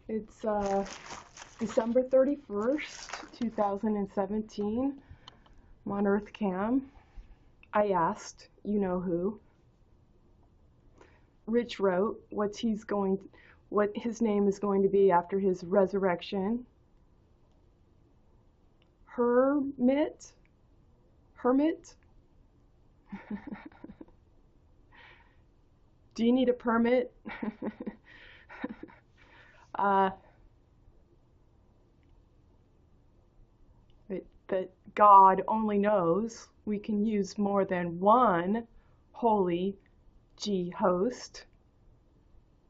It's December 31st, 2017. I'm on Earth Cam. I asked, you know who. Rich wrote what his name is going to be after his resurrection. Hermit? Do you need a permit? That God only knows we can use more than one holy host,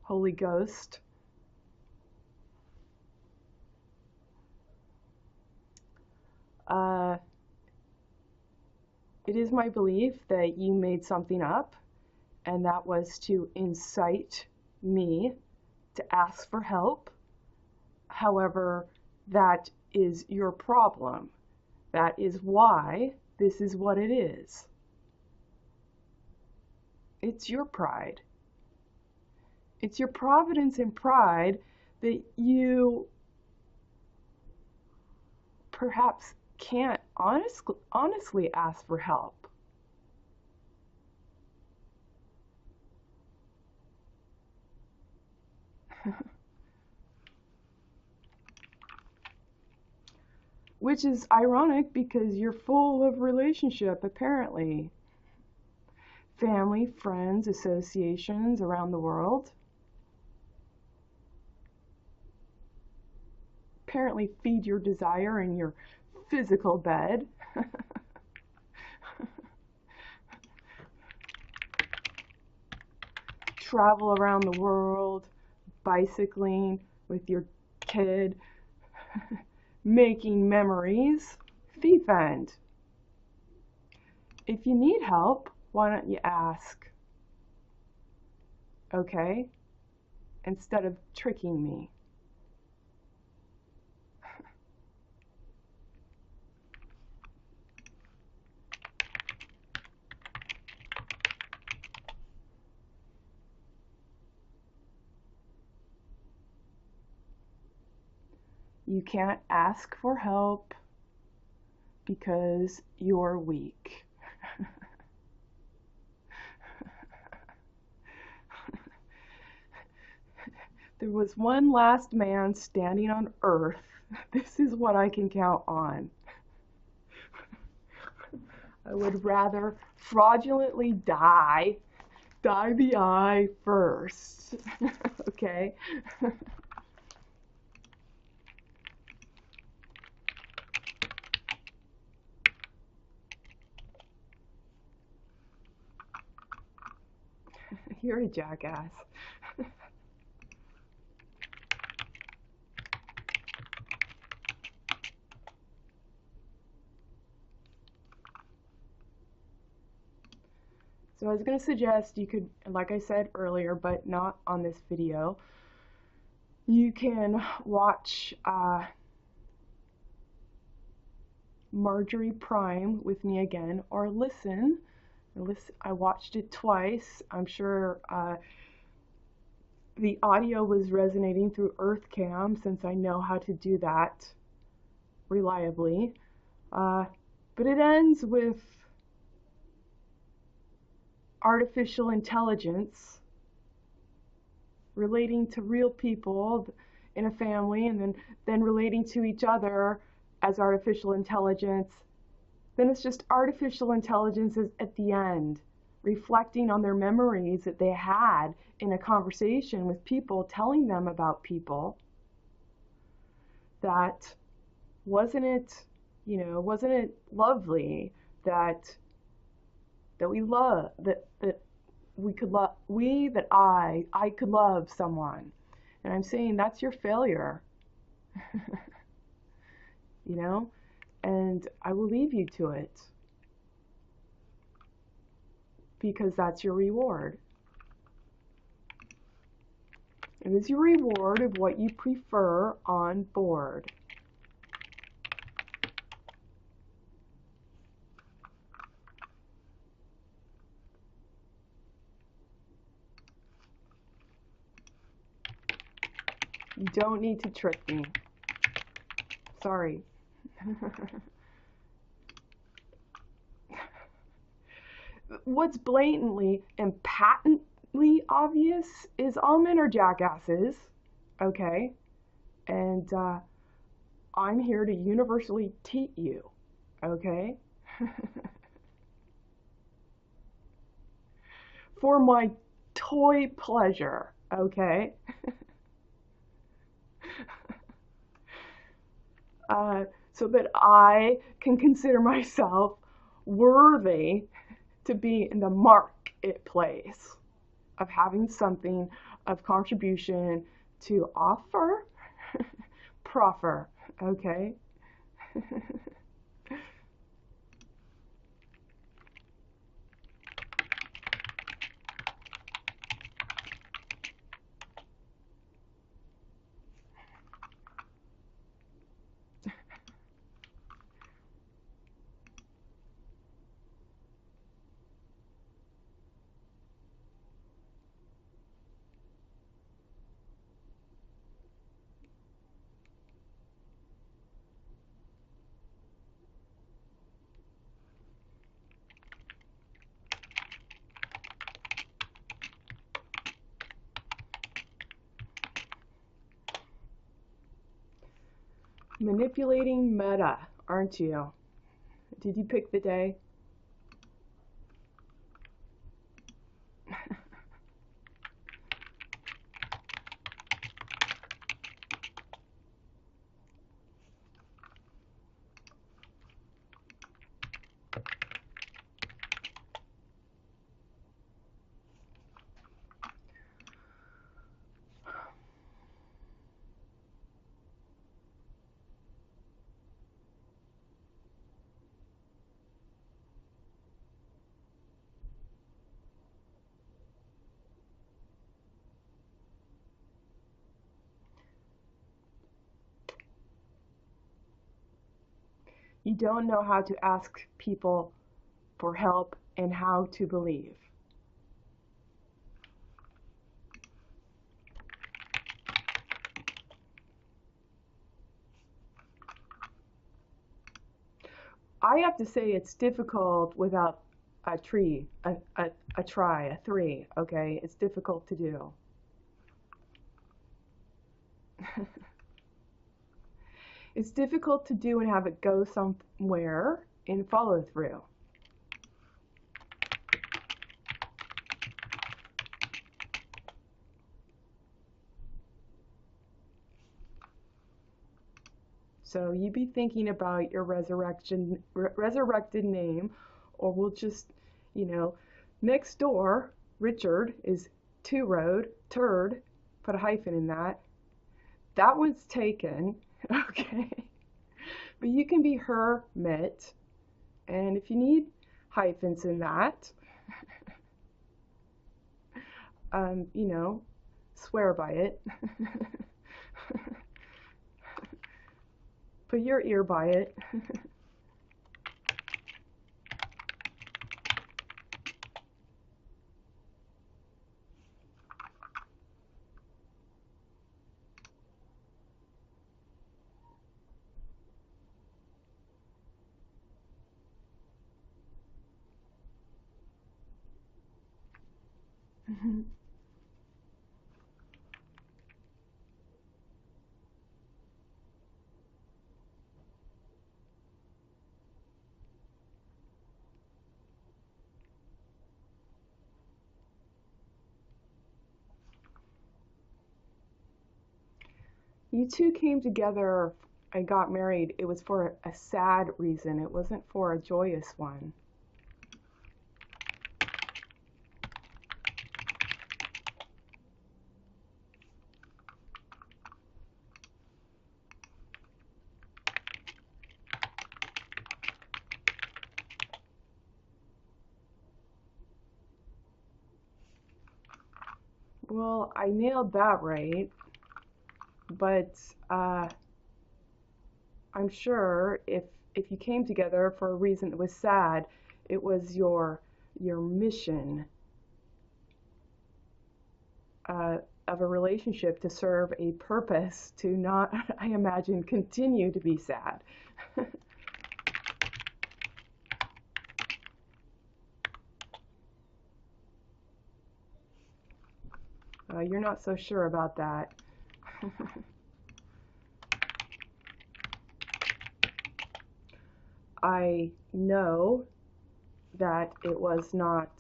Holy Ghost. It is my belief that you made something up, and that was to incite me to ask for help. However, that is your problem. That is why this is what it is. It's your pride. It's your providence and pride that you perhaps can't honestly ask for help. Which is ironic because you're full of relationship, apparently. Family, friends, associations around the world. Apparently feed your desire in your physical bed. Travel around the world, bicycling with your kid, making memories. Thief end. If you need help, why don't you ask? Okay? Instead of tricking me. You can't ask for help because you're weak. There was one last man standing on earth. This is what I can count on. I would rather fraudulently die the eye first. Okay? You're a jackass. So I was going to suggest you could, like I said earlier, but not on this video, you can watch Marjorie Prime with me again, or listen. I watched it twice. I'm sure the audio was resonating through Earth Cam, since I know how to do that reliably. But it ends with artificial intelligence relating to real people in a family, and then relating to each other as artificial intelligence. Then it's just artificial intelligence at the end, reflecting on their memories that they had in a conversation with people, telling them about people. That wasn't it lovely that we love, that we could love, I could love someone. And I'm saying that's your failure. You know? And I will leave you to it, because that's your reward. It is your reward of what you prefer on board. You don't need to trick me. Sorry. What's blatantly and patently obvious is all men are jackasses, okay? And I'm here to universally teat you, okay? For my toy pleasure, okay? So that I can consider myself worthy to be in the marketplace of having something of contribution to offer, proffer, okay? Manipulating meta, aren't you? Did you pick the day? You don't know how to ask people for help and how to believe. I have to say it's difficult without a three, a three, okay? It's difficult to do. It's difficult to do and have it go somewhere in follow through. So you be thinking about your resurrected name, or we'll just, next door, Richard is two road, turd, put a hyphen in that. That one's taken, okay? But you can be hermit, and if you need hyphens in that, swear by it. Put your ear by it. You two came together and got married. It was for a sad reason. It wasn't for a joyous one. Well, I nailed that right, but I'm sure if you came together for a reason that was sad, it was your mission of a relationship to serve a purpose to not, I imagine, continue to be sad. You're not so sure about that. I know that it was not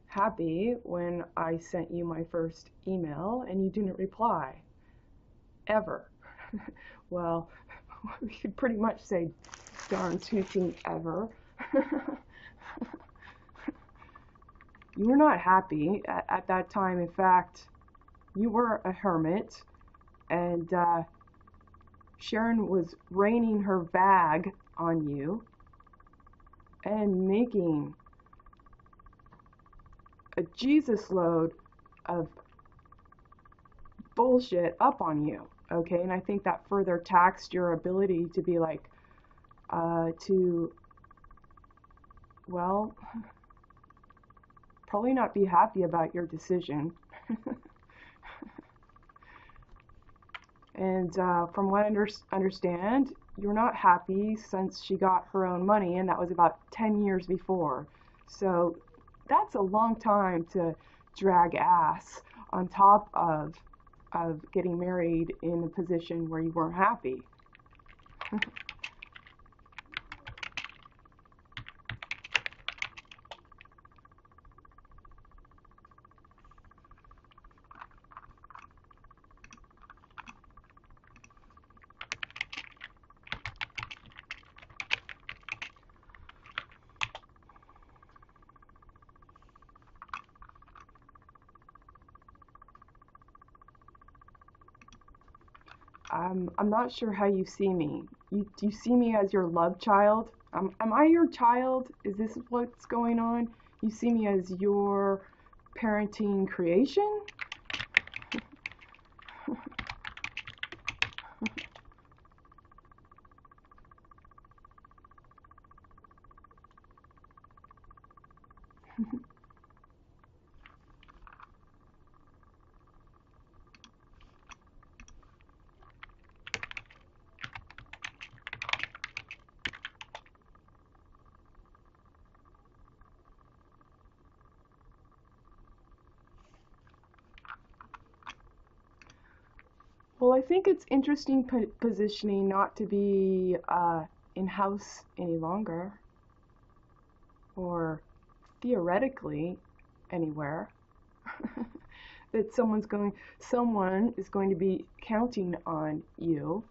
happy when I sent you my first email and you didn't reply. Ever. Well, we could pretty much say darn tooting ever. You were not happy at that time. In fact, you were a hermit, and Sharon was raining her bag on you and making a Jesus load of bullshit up on you, okay? And I think that further taxed your ability to be like, well, probably not be happy about your decision. And from what I understand, you're not happy since she got her own money, and that was about 10 years before. So that's a long time to drag ass on top of getting married in a position where you weren't happy. I'm not sure how you see me. Do you see me as your love child? Am I your child? Is this what's going on? You see me as your parenting creation? Well, I think it's interesting positioning not to be in-house any longer, or theoretically anywhere. That someone is going to be counting on you.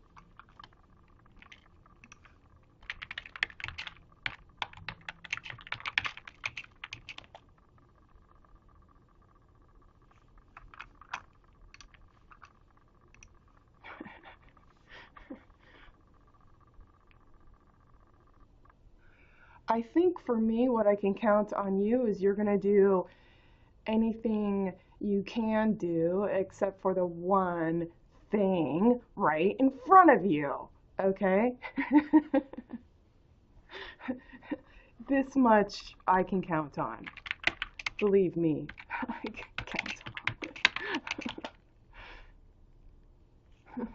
I think for me, what I can count on you is you're going to do anything you can do except for the one thing right in front of you, okay? This much I can count on. Believe me, I can count on.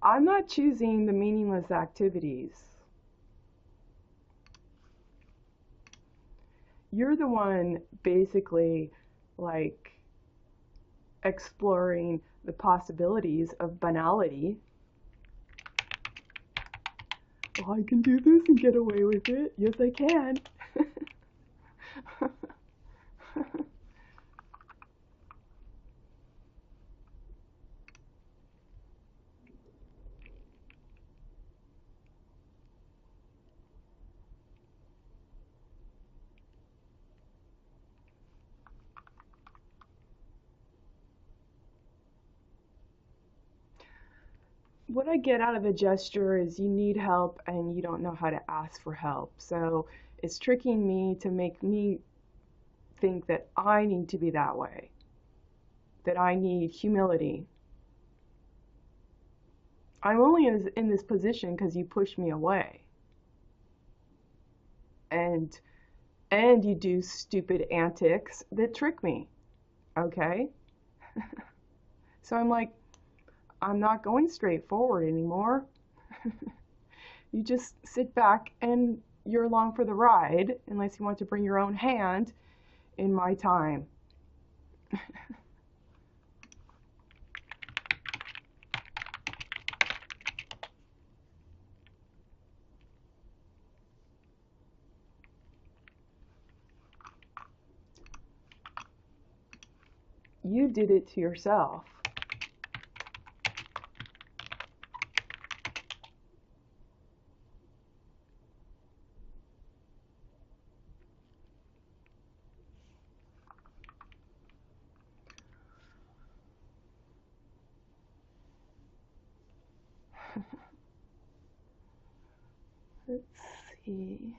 I'm not choosing the meaningless activities. You're the one basically like exploring the possibilities of banality. Oh, I can do this and get away with it. Yes, I can. What I get out of the gesture is you need help and you don't know how to ask for help. So it's tricking me to make me think that I need to be that way, that I need humility. I'm only in this position because you pushed me away. And you do stupid antics that trick me. Okay? So I'm like, I'm not going straight forward anymore. You just sit back and you're along for the ride, unless you want to bring your own hand in my time. You did it to yourself. Let's see.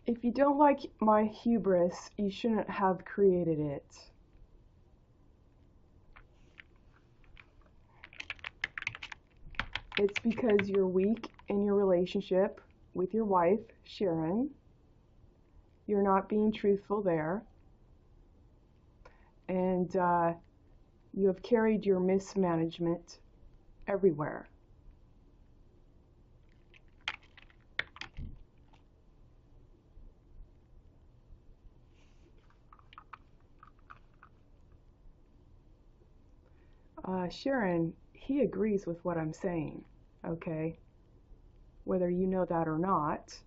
If you don't like my hubris, you shouldn't have created it. It's because you're weak in your relationship with your wife, Sharon. You're not being truthful there. And you have carried your mismanagement everywhere. Sharon, he agrees with what I'm saying, okay? Whether you know that or not.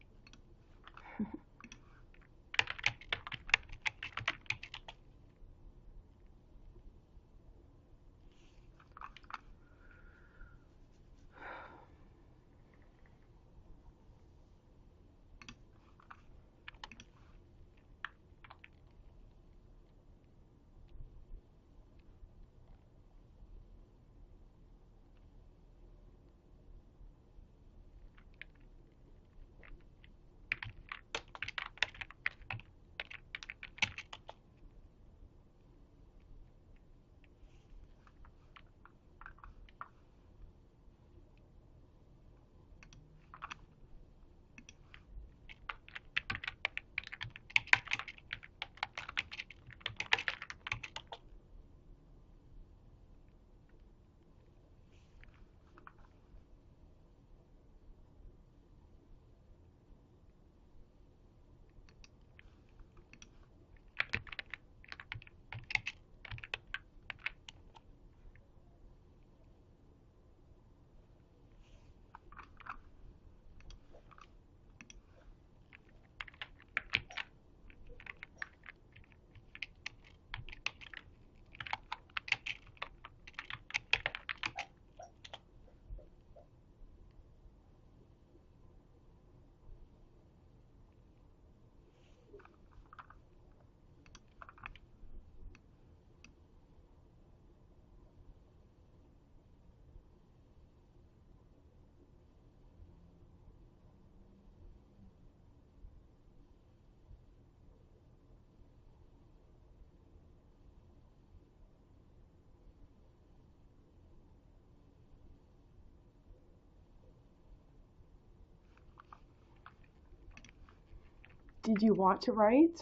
Did you want to write?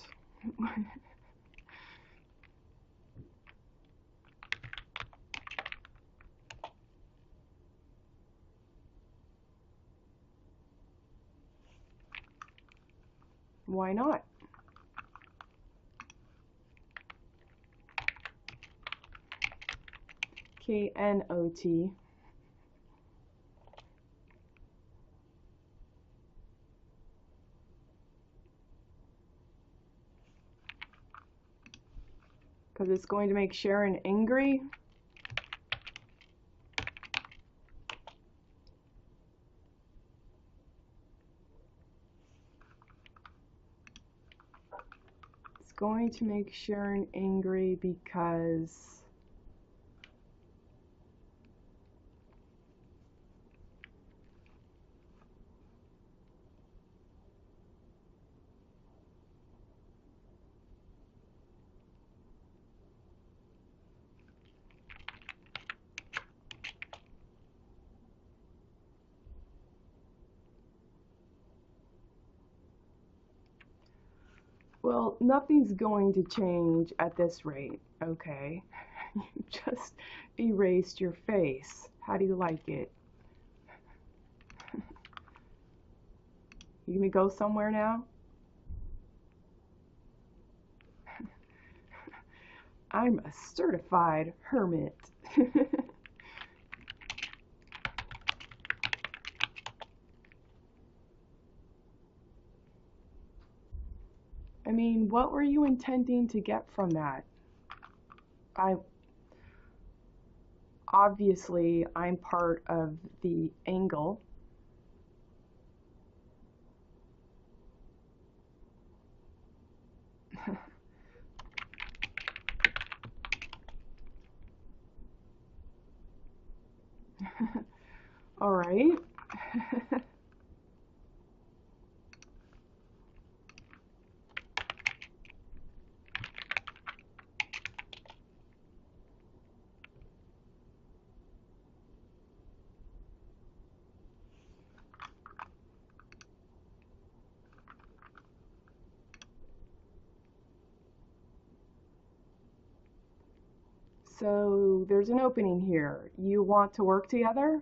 Why not? K-N-O-T. Because it's going to make Sharon angry. It's going to make Sharon angry because well, nothing's going to change at this rate, okay? You just erased your face. How do you like it? You gonna go somewhere now? I'm a certified hermit. I mean, what were you intending to get from that? Obviously, I'm part of the angle. All right. So there's an opening here. You want to work together?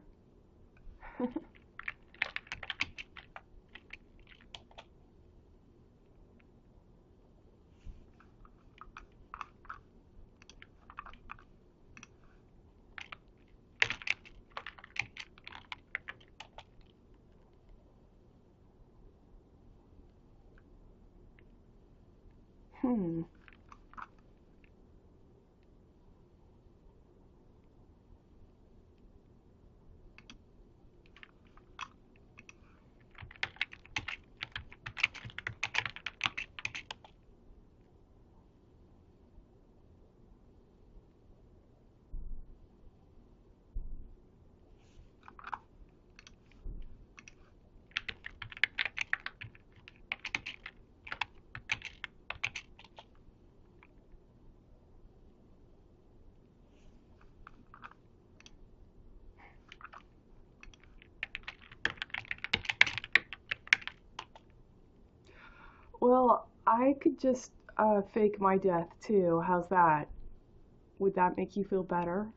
Hmm. Well, I could just fake my death too. How's that? Would that make you feel better?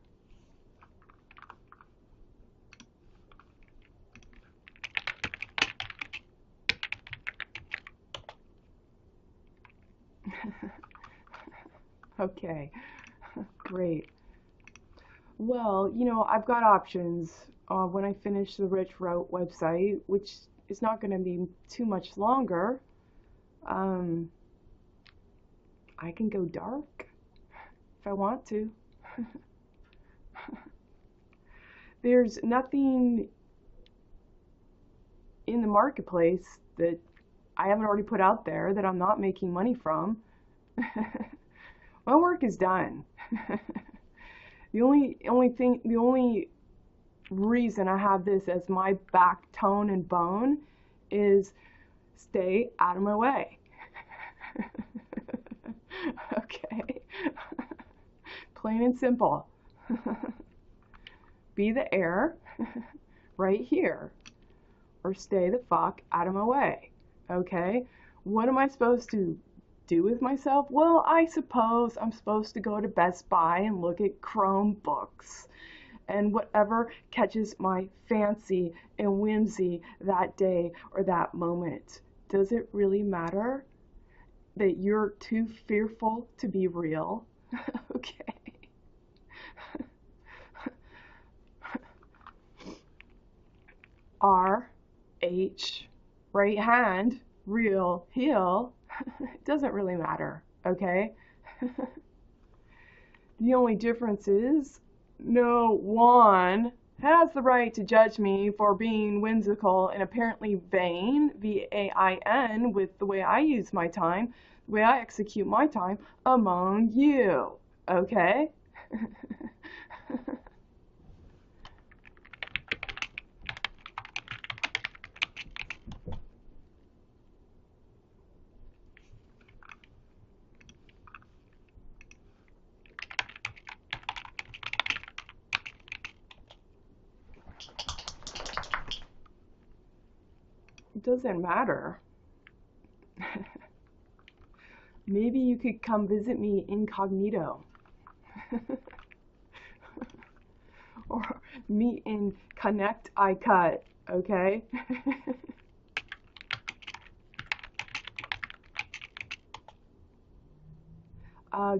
Okay, great. Well, you know, I've got options when I finish the Rich Route website, which is not going to be too much longer. Um, I can go dark if I want to. There's nothing in the marketplace that I haven't already put out there that I'm not making money from. My work is done. The only reason I have this as my back tone and bone is stay out of my way. Okay. Plain and simple. Be the air right here, or stay the fuck out of my way. Okay? What am I supposed to do with myself? Well, I suppose I'm supposed to go to Best Buy and look at Chromebooks and whatever catches my fancy and whimsy that day or that moment. Does it really matter that you're too fearful to be real? Okay. RH, right hand, real, heel. It doesn't really matter, okay? The only difference is no one has the right to judge me for being whimsical and apparently vain, V-A-I-N, with the way I use my time, the way I execute my time among you, okay? It doesn't matter. Maybe you could come visit me incognito. Or meet in Connect I Cut, okay?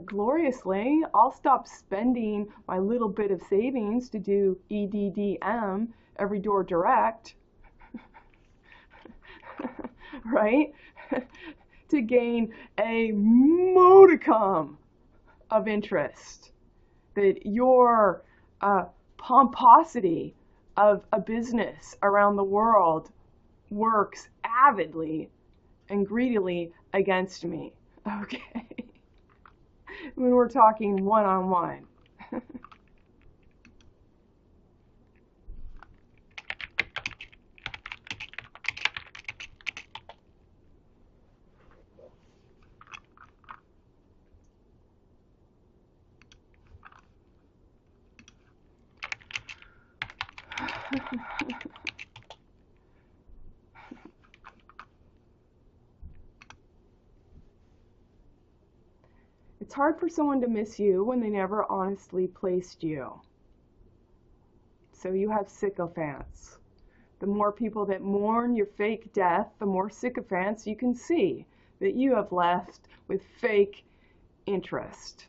Gloriously, I'll stop spending my little bit of savings to do EDDM, every door direct, right? To gain a modicum of interest that your pomposity of a business around the world works avidly and greedily against me, okay? When we're talking one-on-one. It's hard for someone to miss you when they never honestly placed you. So you have sycophants. The more people that mourn your fake death, the more sycophants you can see that you have left with fake interest.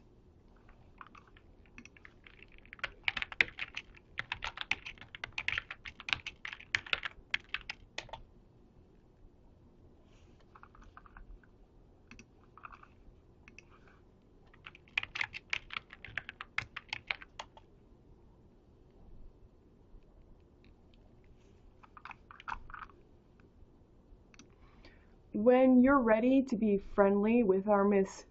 When you're ready to be friendly with our mistake,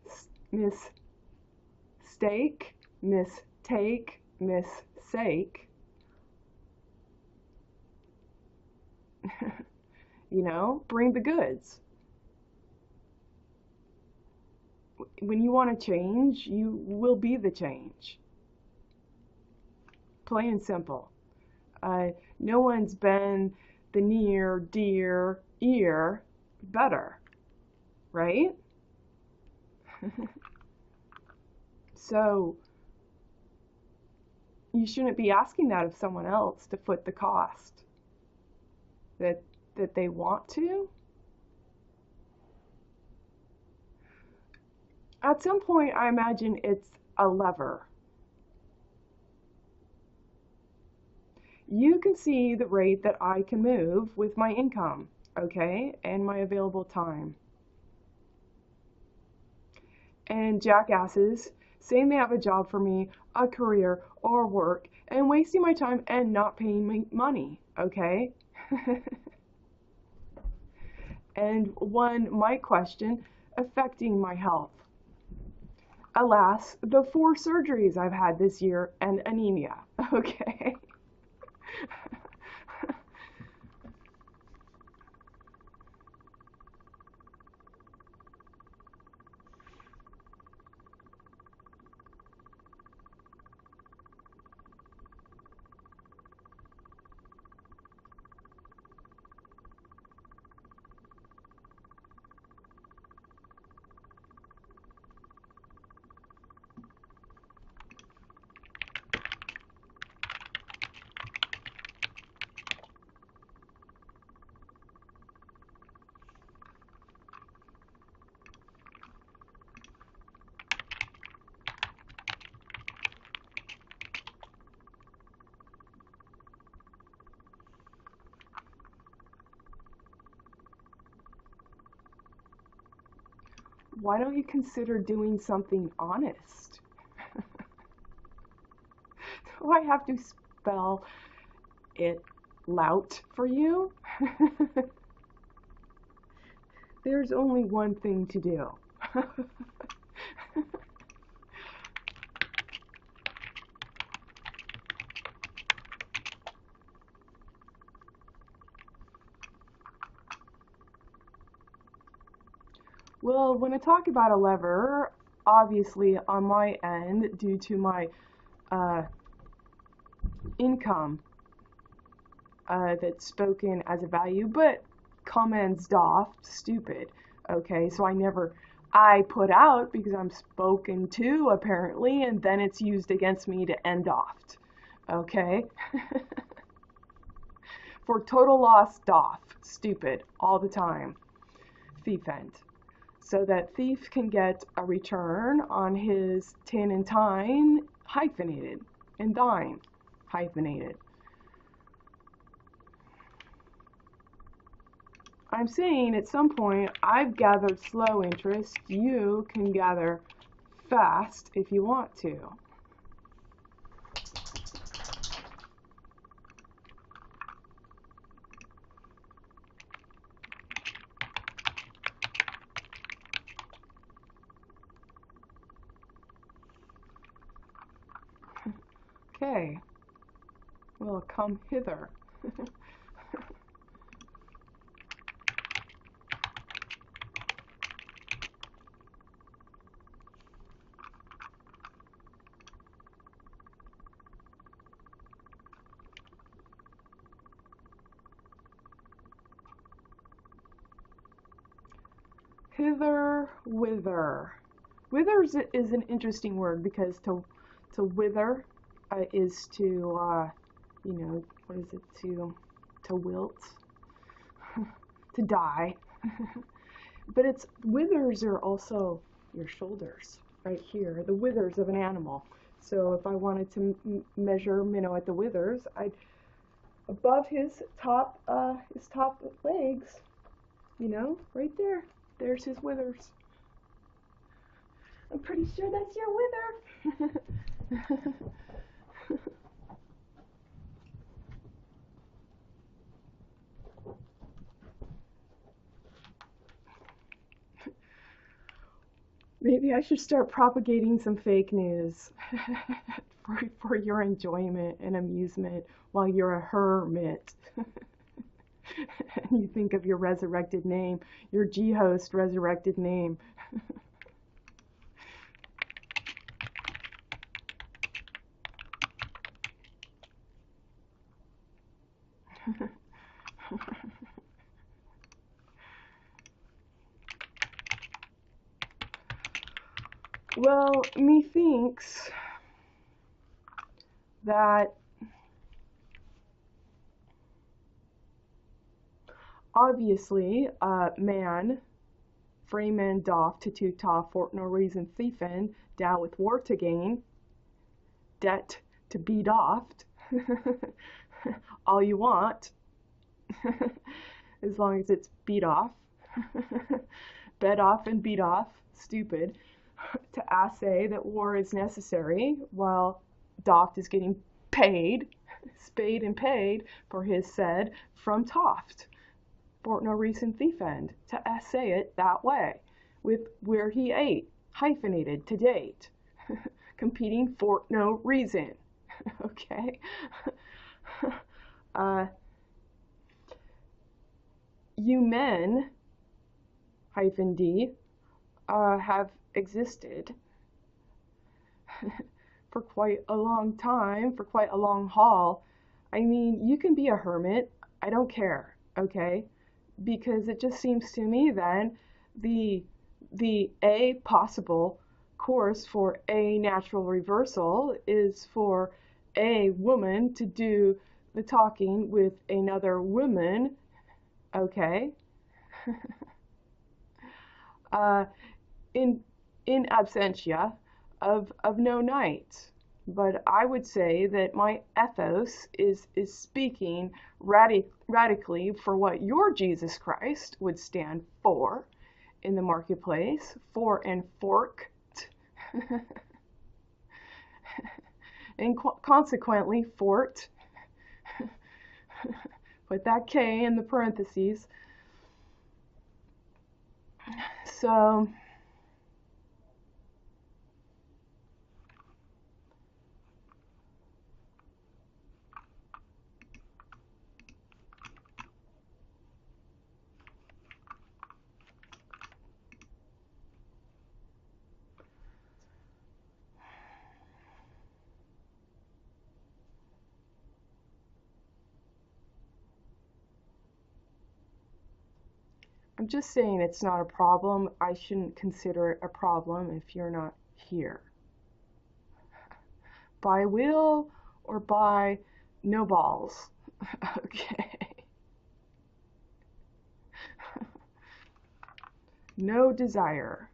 you know, bring the goods. When you want to change, you will be the change. Plain and simple. No one's been the near, dear, ear better, right? So you shouldn't be asking that of someone else to foot the cost that they want to. At some point, I imagine it's a lever. You can see the rate that I can move with my income, okay, and my available time. And jackasses saying they have a job for me, a career, or work, and wasting my time and not paying me money, okay? And one might question affecting my health. Alas, the 4 surgeries I've had this year and anemia, okay? why don't you consider doing something honest? Do I have to spell it lout for you? There's only one thing to do. Well, when I talk about a lever, obviously on my end, due to my income that's spoken as a value, but comments doff, stupid. Okay, so I put out because I'm spoken to apparently, and then it's used against me to end off. Okay? For total loss, doff, stupid, all the time. Thiefend. So that thief can get a return on his tin and tine, hyphenated, and dime, hyphenated. I'm saying at some point I've gathered slow interest. You can gather fast if you want to. Okay, well, come hither. Hither, wither. Wither is an interesting word because to wither is to, you know, what is it, to wilt, to die. But withers are also your shoulders, right here, the withers of an animal. So if I wanted to measure Minnow at the withers, I'd, above his top legs, you know, right there, there's his withers. I'm pretty sure that's your wither. Maybe I should start propagating some fake news for your enjoyment and amusement while you're a hermit. And you think of your resurrected name, your G-host resurrected name. Well, methinks that obviously man, freeman doff to ta fort no reason thiefin, down with war to gain, debt to beat off, all you want, as long as it's beat off, bed off and beat off, stupid, to assay that war is necessary while doft is getting paid, spade and paid for his said from Toft. For no reason thiefend, to assay it that way, with where he ate, hyphenated to date, competing for no reason. Okay? You men, hyphen D, have existed for quite a long time, for quite a long haul. I mean, you can be a hermit, I don't care, okay? Because it just seems to me then the a possible course for a natural reversal is for a woman to do the talking with another woman, okay? In absentia of no night. But I would say that my ethos is speaking radically for what your Jesus Christ would stand for, in the marketplace, for and forked, and consequently forked. Put that K in the parentheses. So I'm just saying it's not a problem. I shouldn't consider it a problem if you're not here. By will or by no balls. Okay. No desire.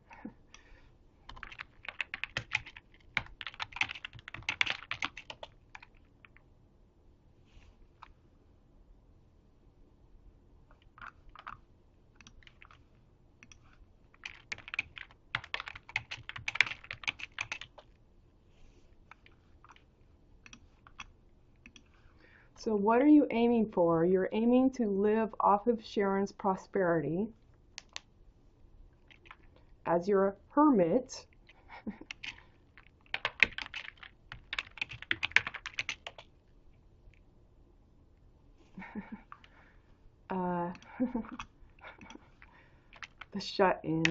So what are you aiming for? You're aiming to live off of Sharon's prosperity as you're a hermit. The shut-in.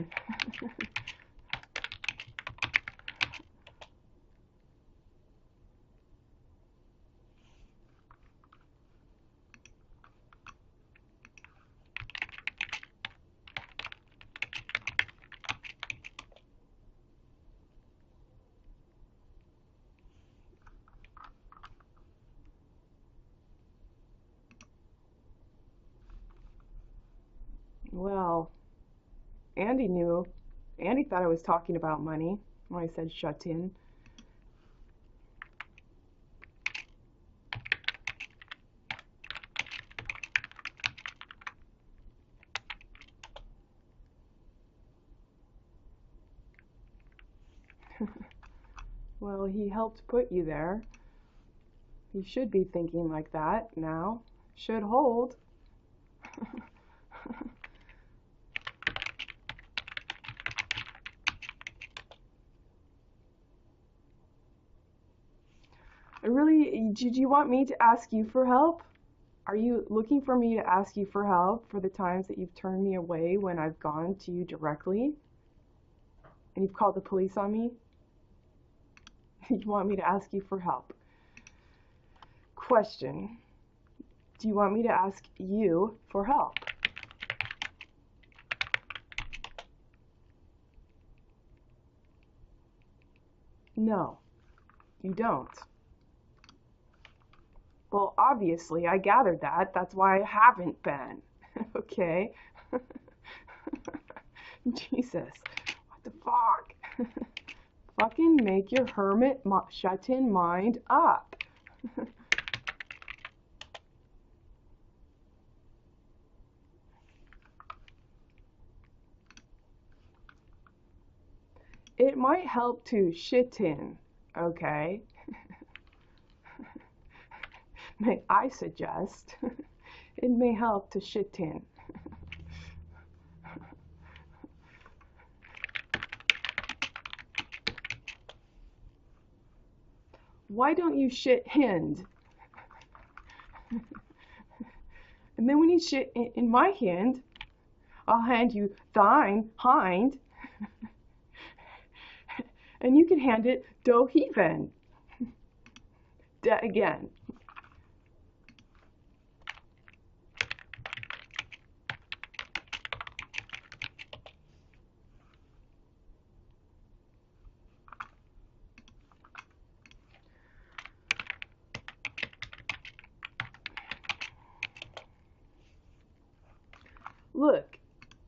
Well, Andy knew. Andy thought I was talking about money when I said shut in. Well, he helped put you there. He should be thinking like that now. Should hold. Did you want me to ask you for help? Are you looking for me to ask you for help for the times that you've turned me away when I've gone to you directly? And you've called the police on me? You want me to ask you for help? Question. Do you want me to ask you for help? No, you don't. Well, obviously, I gathered that. That's why I haven't been. Okay? Jesus. What the fuck? Fucking make your hermit shut-in mind up. It might help to shit in, okay? May I suggest it may help to shit in. Why don't you shit hind? And then when you shit in my hand, I'll hand you thine hind, and you can hand it do ea.ven. Again. Look,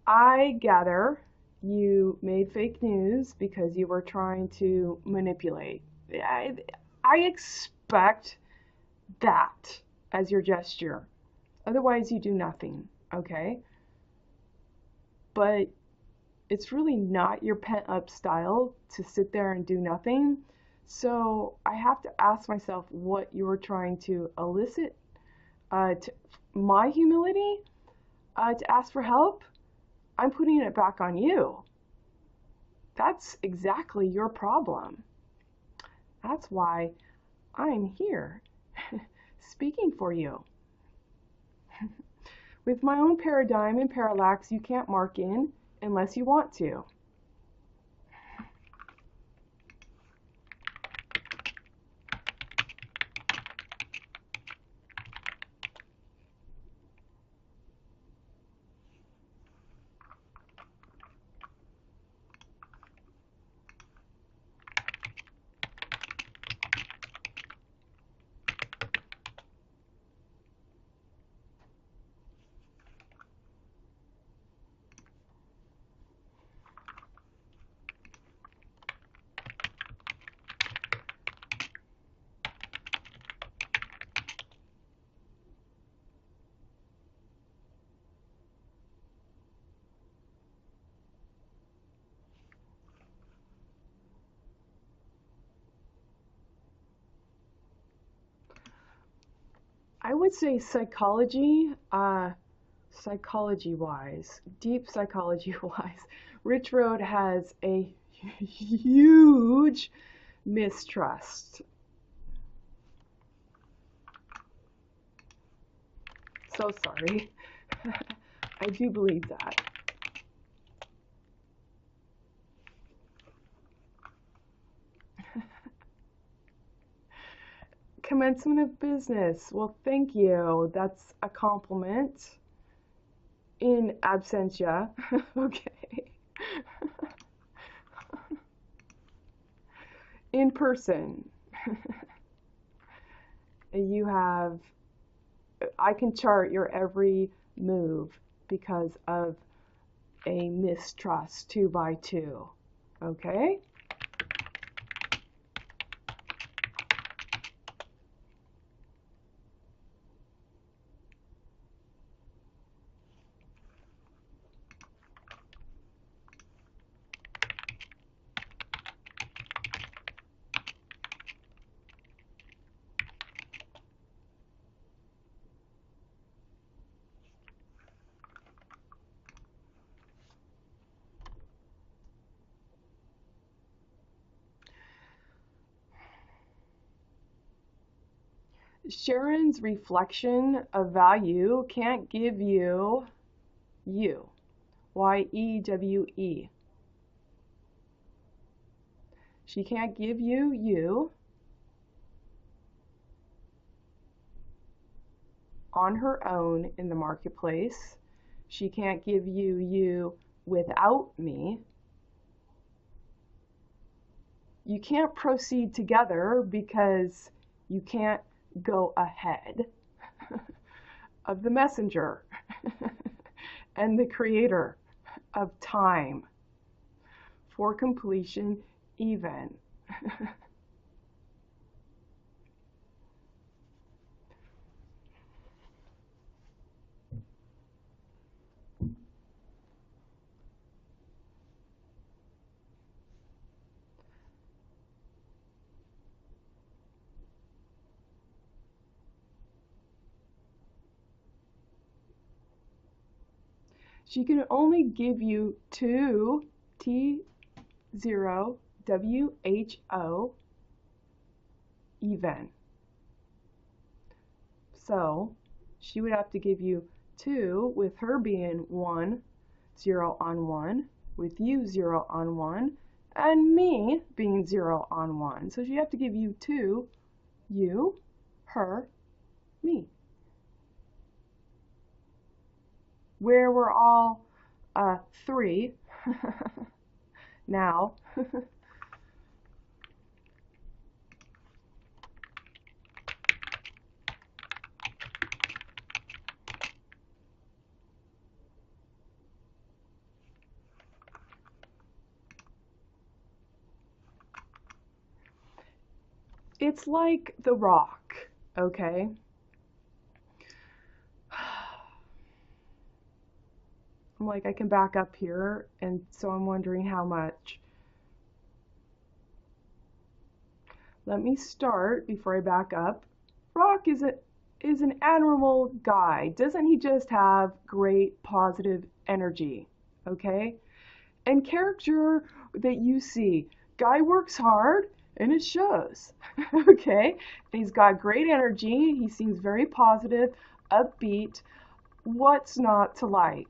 I gather you made fake news because you were trying to manipulate. I expect that as your gesture. Otherwise, you do nothing, okay? But it's really not your pent-up style to sit there and do nothing. So I have to ask myself what you're trying to elicit. To my humility, to ask for help, I'm putting it back on you. That's exactly your problem. That's why I'm here, speaking for you. With my own paradigm and parallax, you can't mark in unless you want to. I would say psychology-wise, deep psychology-wise, Rich Road has a huge mistrust. So sorry. I do believe that. Commencement of business. Well, thank you. That's a compliment. In absentia. Okay. In person. You have, I can chart your every move because of a mistrust 2 by 2. Okay? Sharon's reflection of value can't give you you. Y-E-W-E. She can't give you you on her own in the marketplace. She can't give you you without me. You can't proceed together because you can't go ahead of the messenger and the creator of time for completion even. She can only give you 2 T0 WHO even. So she would have to give you 2 with her being 1, 0 on 1, with you 0 on 1, and me being 0 on 1. So she'd have to give you 2, you, her, me. Where we're all 3 now. It's like the rock, okay? I'm like, I can back up here, and so I'm wondering how much. Let me start before I back up. Rock is an admirable guy. Doesn't he just have great positive energy? Okay? And character that you see. Guy works hard and it shows. Okay? He's got great energy. He seems very positive, upbeat. What's not to like?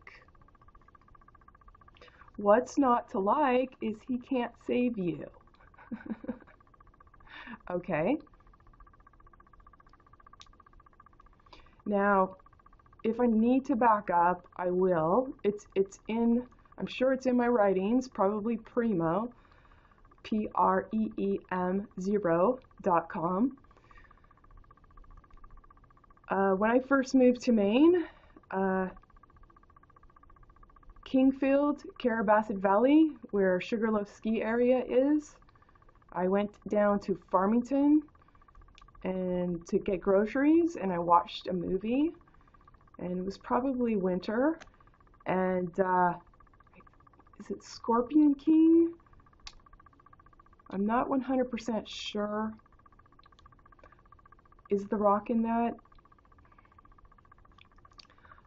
What's not to like is he can't save you. Okay? Now, if I need to back up, I will. I'm sure it's in my writings, probably Premo, PREEM0.com. When I first moved to Maine, Kingfield, Carrabassett Valley, where Sugarloaf ski area is, I went down to Farmington and to get groceries, and I watched a movie, and it was probably winter, and is it Scorpion King? I'm not 100% sure. Is The Rock in that?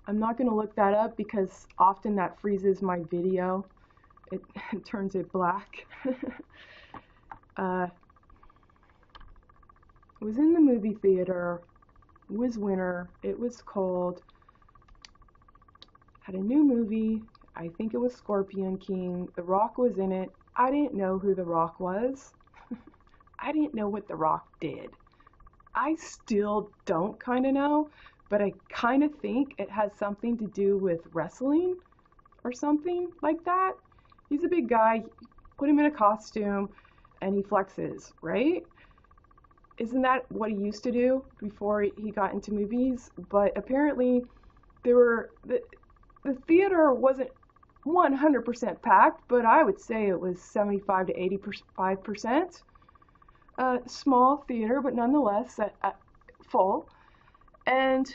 I'm not going to look that up because often that freezes my video. It turns it black. It was in the movie theater. It was winter. It was cold. Had a new movie. I think it was Scorpion King. The Rock was in it. I didn't know who The Rock was. I didn't know what The Rock did. I still don't kind of know, but I kind of think it has something to do with wrestling or something like that. He's a big guy. Put him in a costume and he flexes, right? Isn't that what he used to do before he got into movies? But apparently the theater wasn't 100% packed, but I would say it was 75 to 85%. Small theater, but nonetheless full. And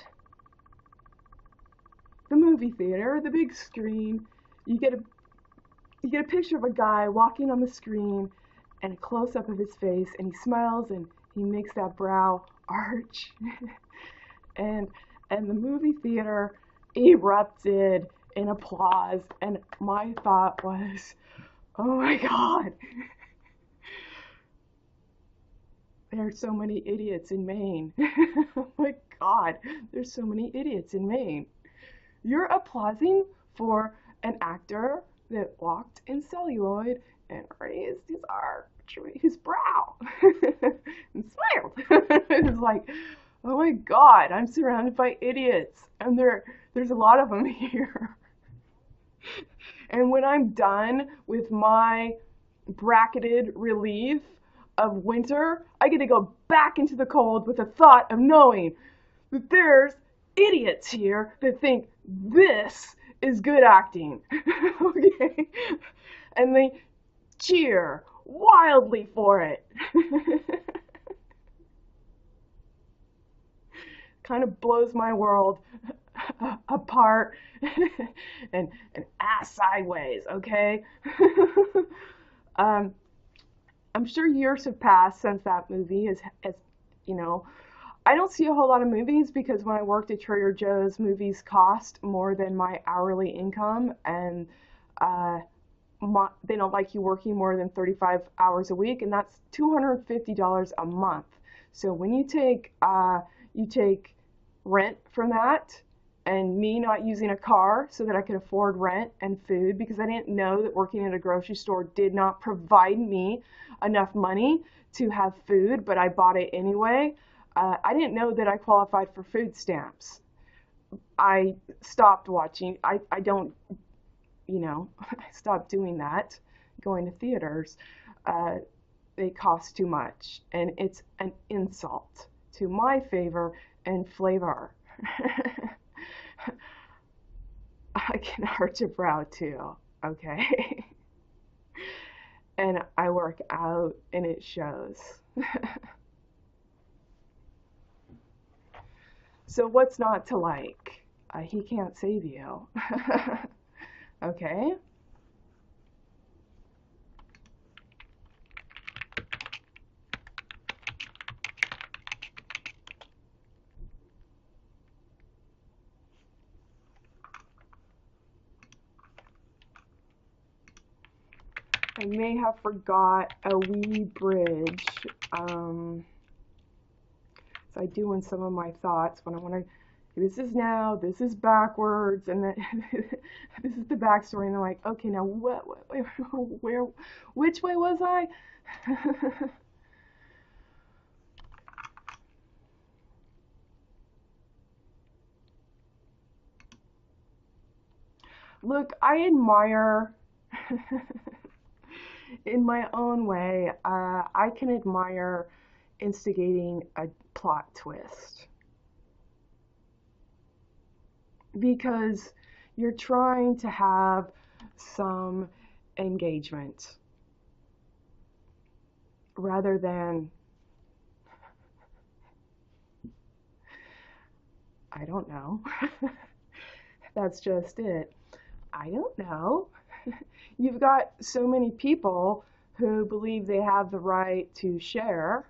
the movie theater, the big screen, you get a picture of a guy walking on the screen and a close-up of his face, and he smiles and he makes that brow arch. and the movie theater erupted in applause, and my thought was, oh my God, there's so many idiots in Maine. Oh my God, there's so many idiots in Maine. You're applauding for an actor that walked in celluloid and raised his brow and smiled. It's like, oh my God, I'm surrounded by idiots, and there's a lot of them here. And when I'm done with my bracketed relief of winter, I get to go back into the cold with the thought of knowing that there's idiots here that think this is good acting. Okay? And they cheer wildly for it. Kind of blows my world apart and ass sideways, okay? I'm sure years have passed since that movie has, you know, I don't see a whole lot of movies because when I worked at Trader Joe's, movies cost more than my hourly income, and they don't like you working more than 35 hours a week, and that's $250 a month. So when you take rent from that, and me not using a car so that I could afford rent and food, because I didn't know that working at a grocery store did not provide me enough money to have food, but I bought it anyway. I didn't know that I qualified for food stamps. I stopped watching. I don't, I stopped doing that, going to theaters. They cost too much, and it's an insult to my favor and flavor. I can arch a brow too, okay? And I work out and it shows. So what's not to like? He can't save you. Okay? I may have forgot a wee bridge. So I do in some of my thoughts when I want to, this is now, this is backwards, and then this is the backstory, and I'm like, okay, now where, which way was I? Look, I admire, in my own way, I can admire instigating a plot twist because you're trying to have some engagement rather than, I don't know. That's just it. I don't know. You've got so many people who believe they have the right to share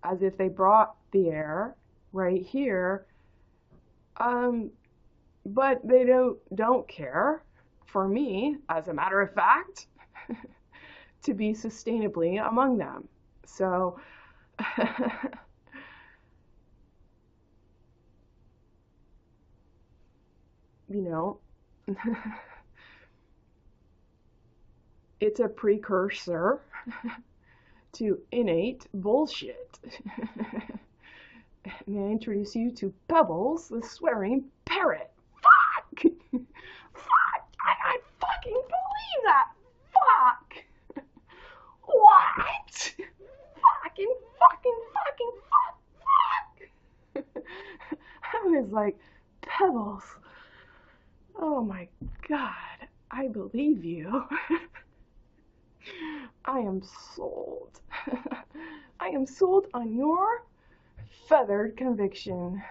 as if they brought the air right here, but they don't care for me, as a matter of fact, to be sustainably among them. So, you know, it's a precursor to innate bullshit. May I introduce you to Pebbles, the swearing parrot? Fuck! Fuck! I fucking believe that! Fuck! What? Fucking fuck! I was like, Pebbles. Oh my god, I believe you. I am sold. I am sold on your feathered conviction.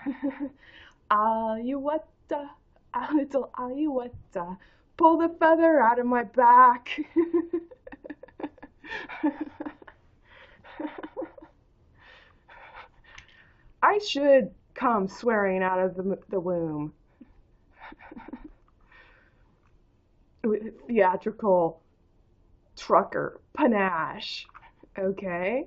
Ayuwata, a little ayuwata, pull the feather out of my back. I should come swearing out of the womb with theatrical trucker panache, okay?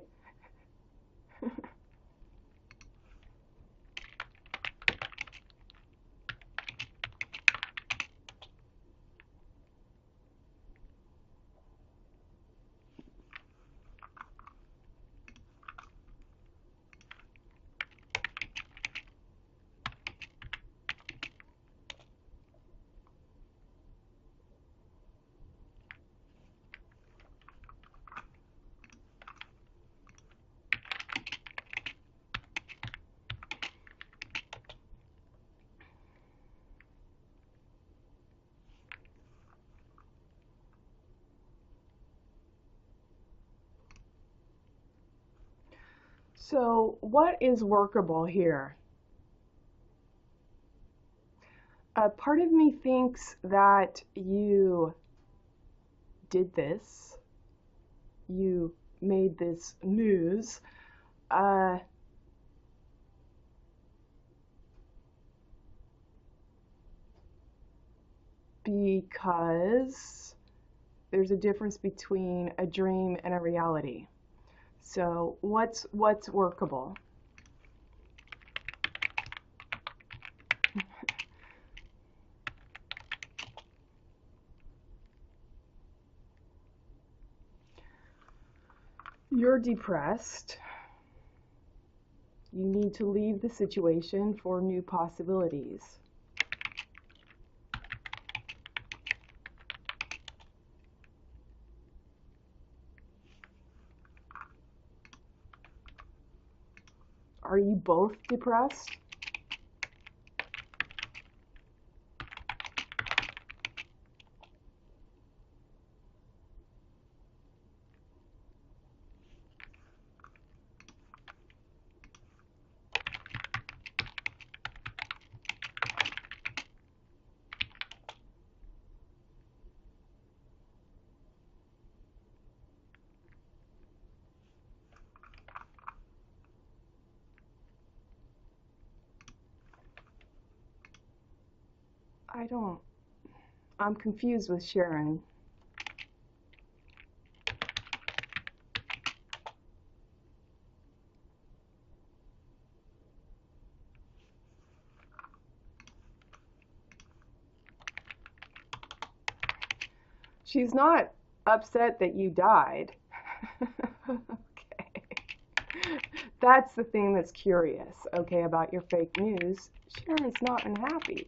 So, what is workable here? Part of me thinks that you did this, you made this news, because there's a difference between a dream and a reality. So, what's workable? You're depressed. You need to leave the situation for new possibilities. Are you both depressed? I'm confused with Sharon. She's not upset that you died. Okay. That's the thing that's curious, okay, about your fake news. Sharon's not unhappy.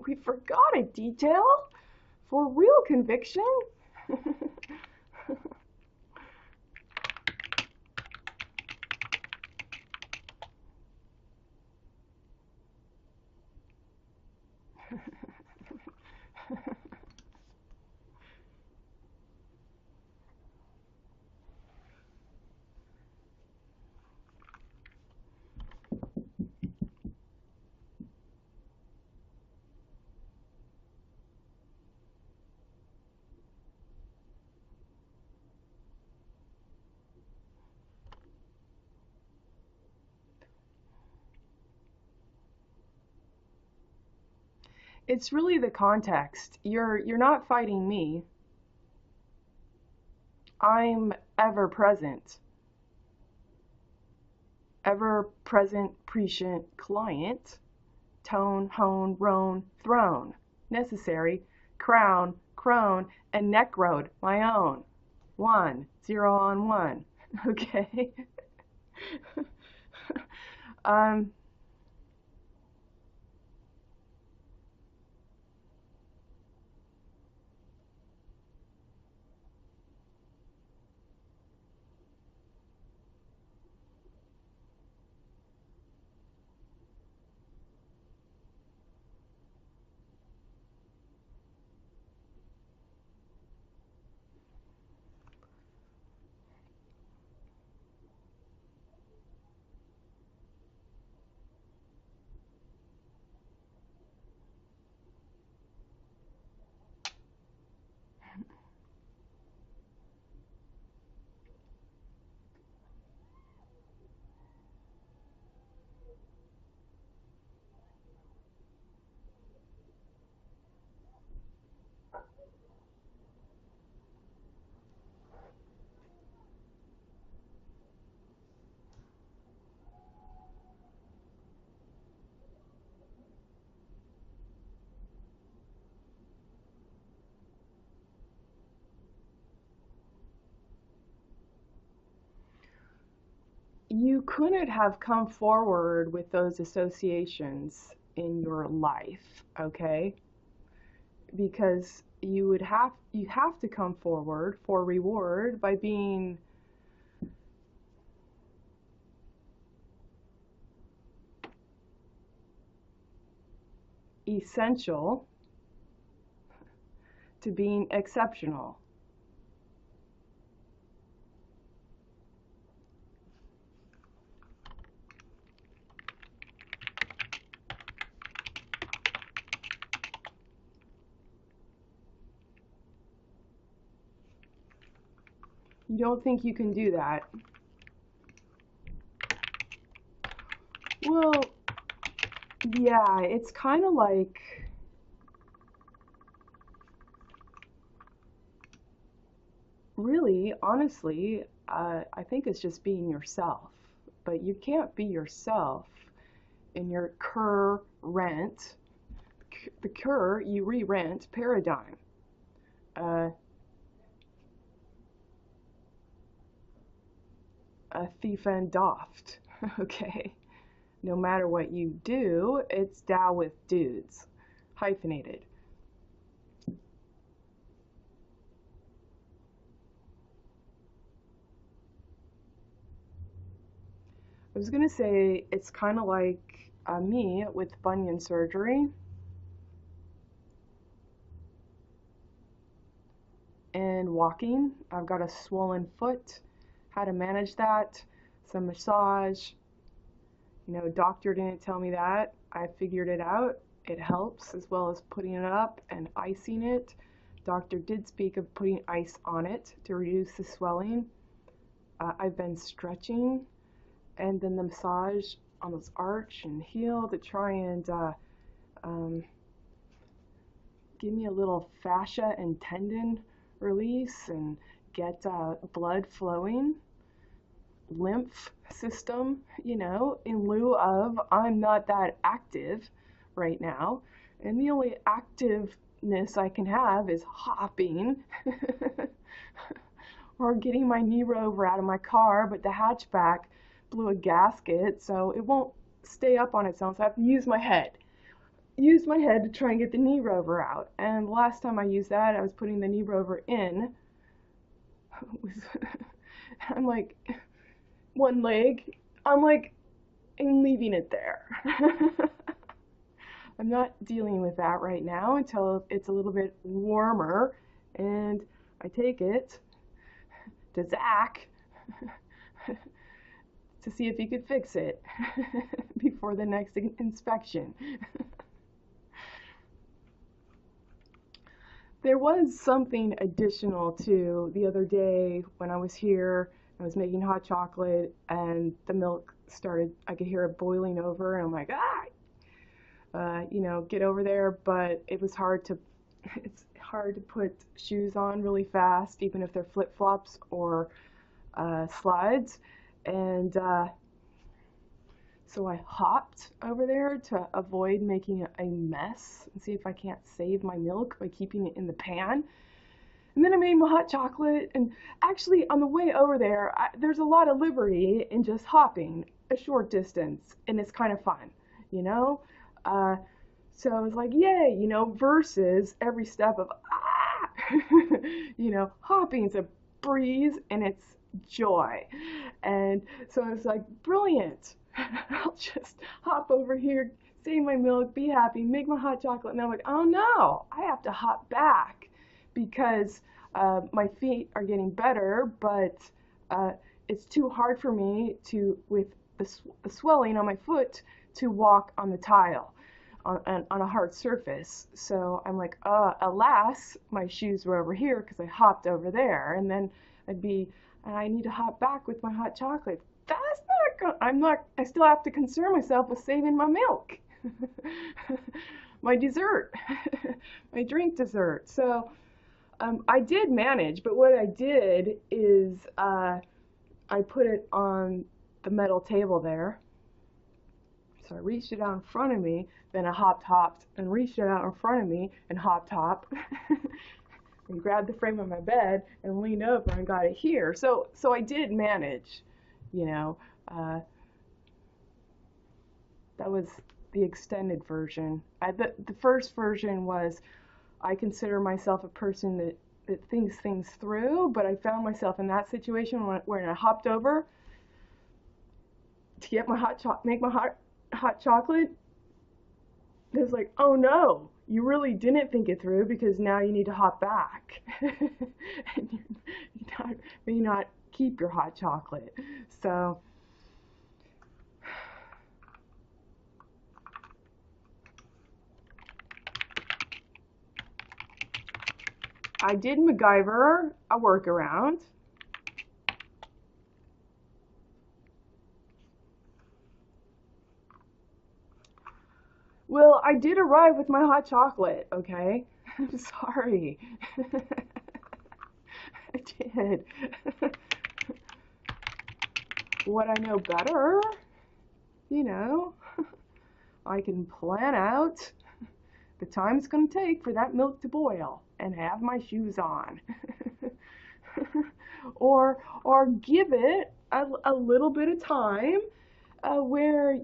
We forgot a detail for real conviction. It's really the context. You're not fighting me. I'm ever present. Ever present prescient client. Tone, hone, roan, throne. Necessary. Crown, crone, and neck road, my own. 1, 0 on 1. Okay. um you couldn't have come forward with those associations in your life, okay? Because you have to come forward for reward by being essential to being exceptional. You don't think you can do that? Well, yeah, it's kind of like, really, honestly, I think it's just being yourself. But you can't be yourself in your current, the cur you re-rent paradigm. Uh, a thief and doft, okay? No matter what you do, it's Tao with dudes, hyphenated. I was gonna say it's kind of like me with bunion surgery and walking. I've got a swollen foot. How to manage that? Some massage. You know, doctor didn't tell me that. I figured it out. It helps, as well as putting it up and icing it. Doctor did speak of putting ice on it to reduce the swelling. I've been stretching, and then the massage on those arch and heel to try and um, give me a little fascia and tendon release and get blood flowing, lymph system, in lieu of I'm not that active right now. And the only activeness I can have is hopping or getting my knee rover out of my car, but the hatchback blew a gasket, so it won't stay up on its own, so I have to use my head. Use my head to try and get the knee rover out. And the last time I used that, I was putting the knee rover in. I'm like, one leg, and leaving it there. I'm not dealing with that right now until it's a little bit warmer, and I take it to Zach to see if he could fix it before the next inspection. There was something additional too the other day when I was here. I was making hot chocolate and the milk started, I could hear it boiling over, and I'm like, get over there, but it's hard to put shoes on really fast, even if they're flip-flops or slides. And so I hopped over there to avoid making a mess and see if I can't save my milk by keeping it in the pan. And then I made my hot chocolate, and actually on the way over there, there's a lot of liberty in just hopping a short distance, and it's kind of fun, So I was like, yay, versus every step of, hopping's a breeze and it's joy. And so I was like, brilliant. I'll just hop over here, save my milk, be happy, make my hot chocolate. And I'm like, oh no, I have to hop back because my feet are getting better, but it's too hard for me with the swelling on my foot, to walk on the tile. On a hard surface. So I'm like, alas, my shoes were over here because I hopped over there, and then I need to hop back with my hot chocolate. That's not I still have to concern myself with saving my milk, my dessert, my drink dessert. So I did manage, but what I did is I put it on the metal table there. So I reached it out in front of me, then I hopped, and reached it out in front of me, and hopped, and grabbed the frame of my bed, and leaned over and got it here. So I did manage, that was the extended version. The first version was, I consider myself a person that thinks things through, but I found myself in that situation when I hopped over to get my make my hot chocolate. It was like, oh no, you really didn't think it through, because now you need to hop back and you may not keep your hot chocolate. So I did MacGyver a workaround. Well, I did arrive with my hot chocolate, okay? I'm sorry. I did. What I know better, I can plan out the time it's going to take for that milk to boil and have my shoes on. or give it a little bit of time where,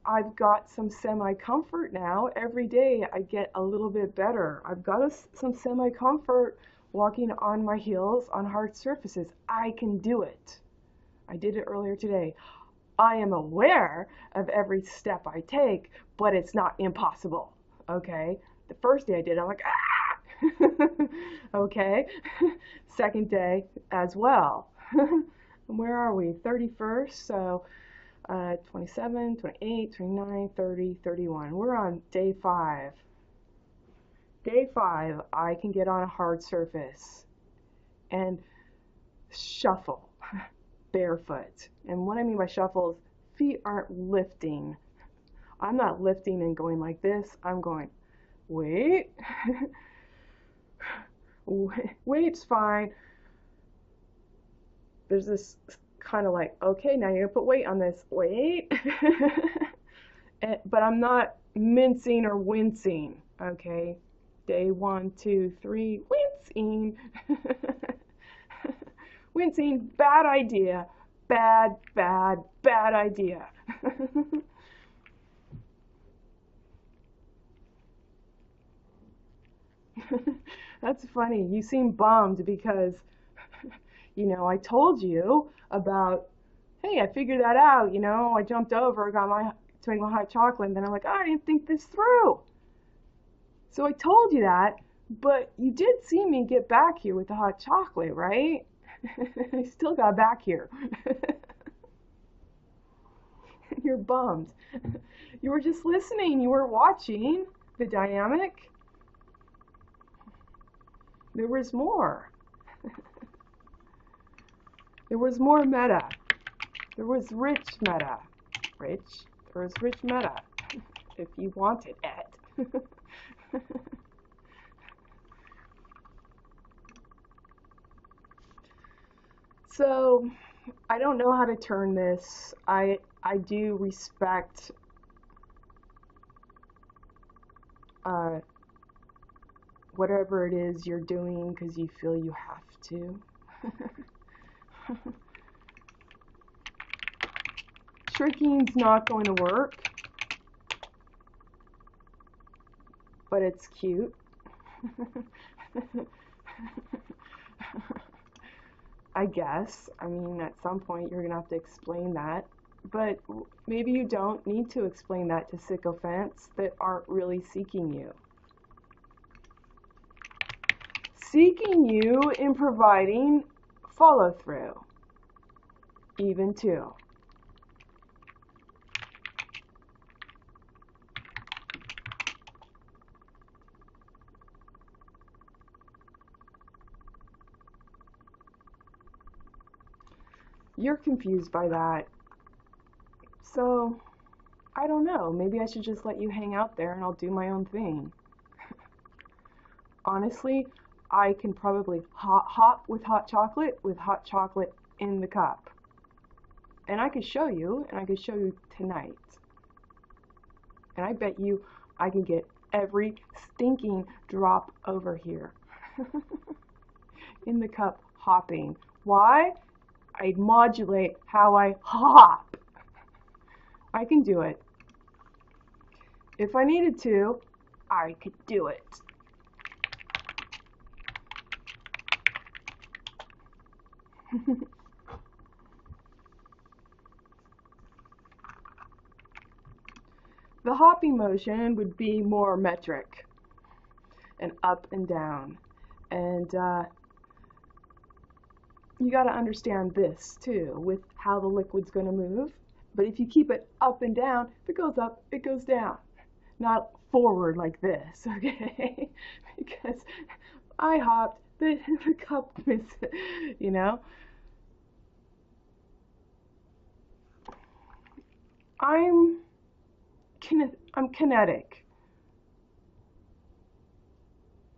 I've got some semi-comfort now. Every day I get a little bit better. I've got some semi-comfort walking on my heels on hard surfaces. I can do it. I did it earlier today. I am aware of every step I take, but it's not impossible. Okay? The first day I did it, I'm like, okay? Second day as well. Where are we? 31st, so 27, 28, 29, 30, 31. We're on day 5. Day 5, I can get on a hard surface. And shuffle barefoot. And what I mean by shuffle is feet aren't lifting. I'm not lifting and going like this. I'm going, wait, wait's fine. There's this kind of like, okay, now you're gonna put weight on this, wait. But I'm not mincing or wincing, okay? Day 1, 2, 3, wincing. Wincing, bad idea. Bad, bad, bad idea. That's funny. You seem bummed because, I told you about, hey, I figured that out, I jumped over, got to make my hot chocolate, and then I'm like, oh, I didn't think this through. So I told you that, but you did see me get back here with the hot chocolate, right? I still got back here. You're bummed. You were just listening. You were watching the dynamic. There was more. There was more meta. There was rich meta. There was rich meta. If you wanted it. So, I don't know how to turn this. I do respect whatever it is you're doing because you feel you have to. Shrinking's not going to work, but it's cute. I guess. I mean, at some point you're going to have to explain that. But maybe you don't need to explain that to sycophants that aren't really seeking you. Seeking you in providing follow-through, even too. You're confused by that. So, I don't know. Maybe I should just let you hang out there and I'll do my own thing. Honestly, I can probably hop with hot chocolate in the cup. And I could show you, and I could show you tonight. And I bet you I can get every stinking drop over here. In the cup hopping. Why? I modulate how I hop. I can do it. If I needed to, I could do it. The hopping motion would be more metric and up and down. And you got to understand this too, with how the liquid's going to move. But if you keep it up and down, if it goes up, it goes down. Not forward like this, okay? Because I hopped, the cup missed it, you know? I'm kinetic.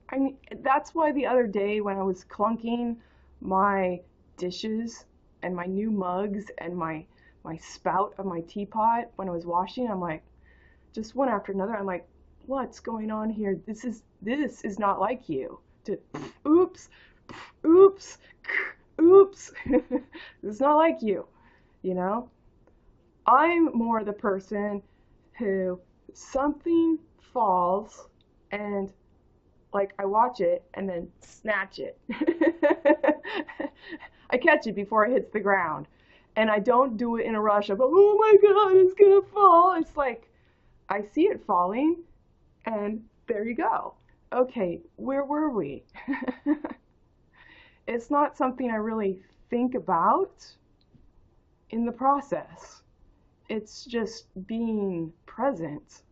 I mean, that's why the other day when I was clunking my dishes and my new mugs and my spout of my teapot when I was washing, I'm like, just one after another, I'm like, what's going on here? This is not like you. To oops, oops, oops. It's not like you, you know? I'm more the person who something falls and like I watch it and then snatch it. I catch it before it hits the ground. And I don't do it in a rush of, oh my God, it's gonna fall. It's like, I see it falling and there you go. Okay, where were we? It's not something I really think about in the process. It's just being present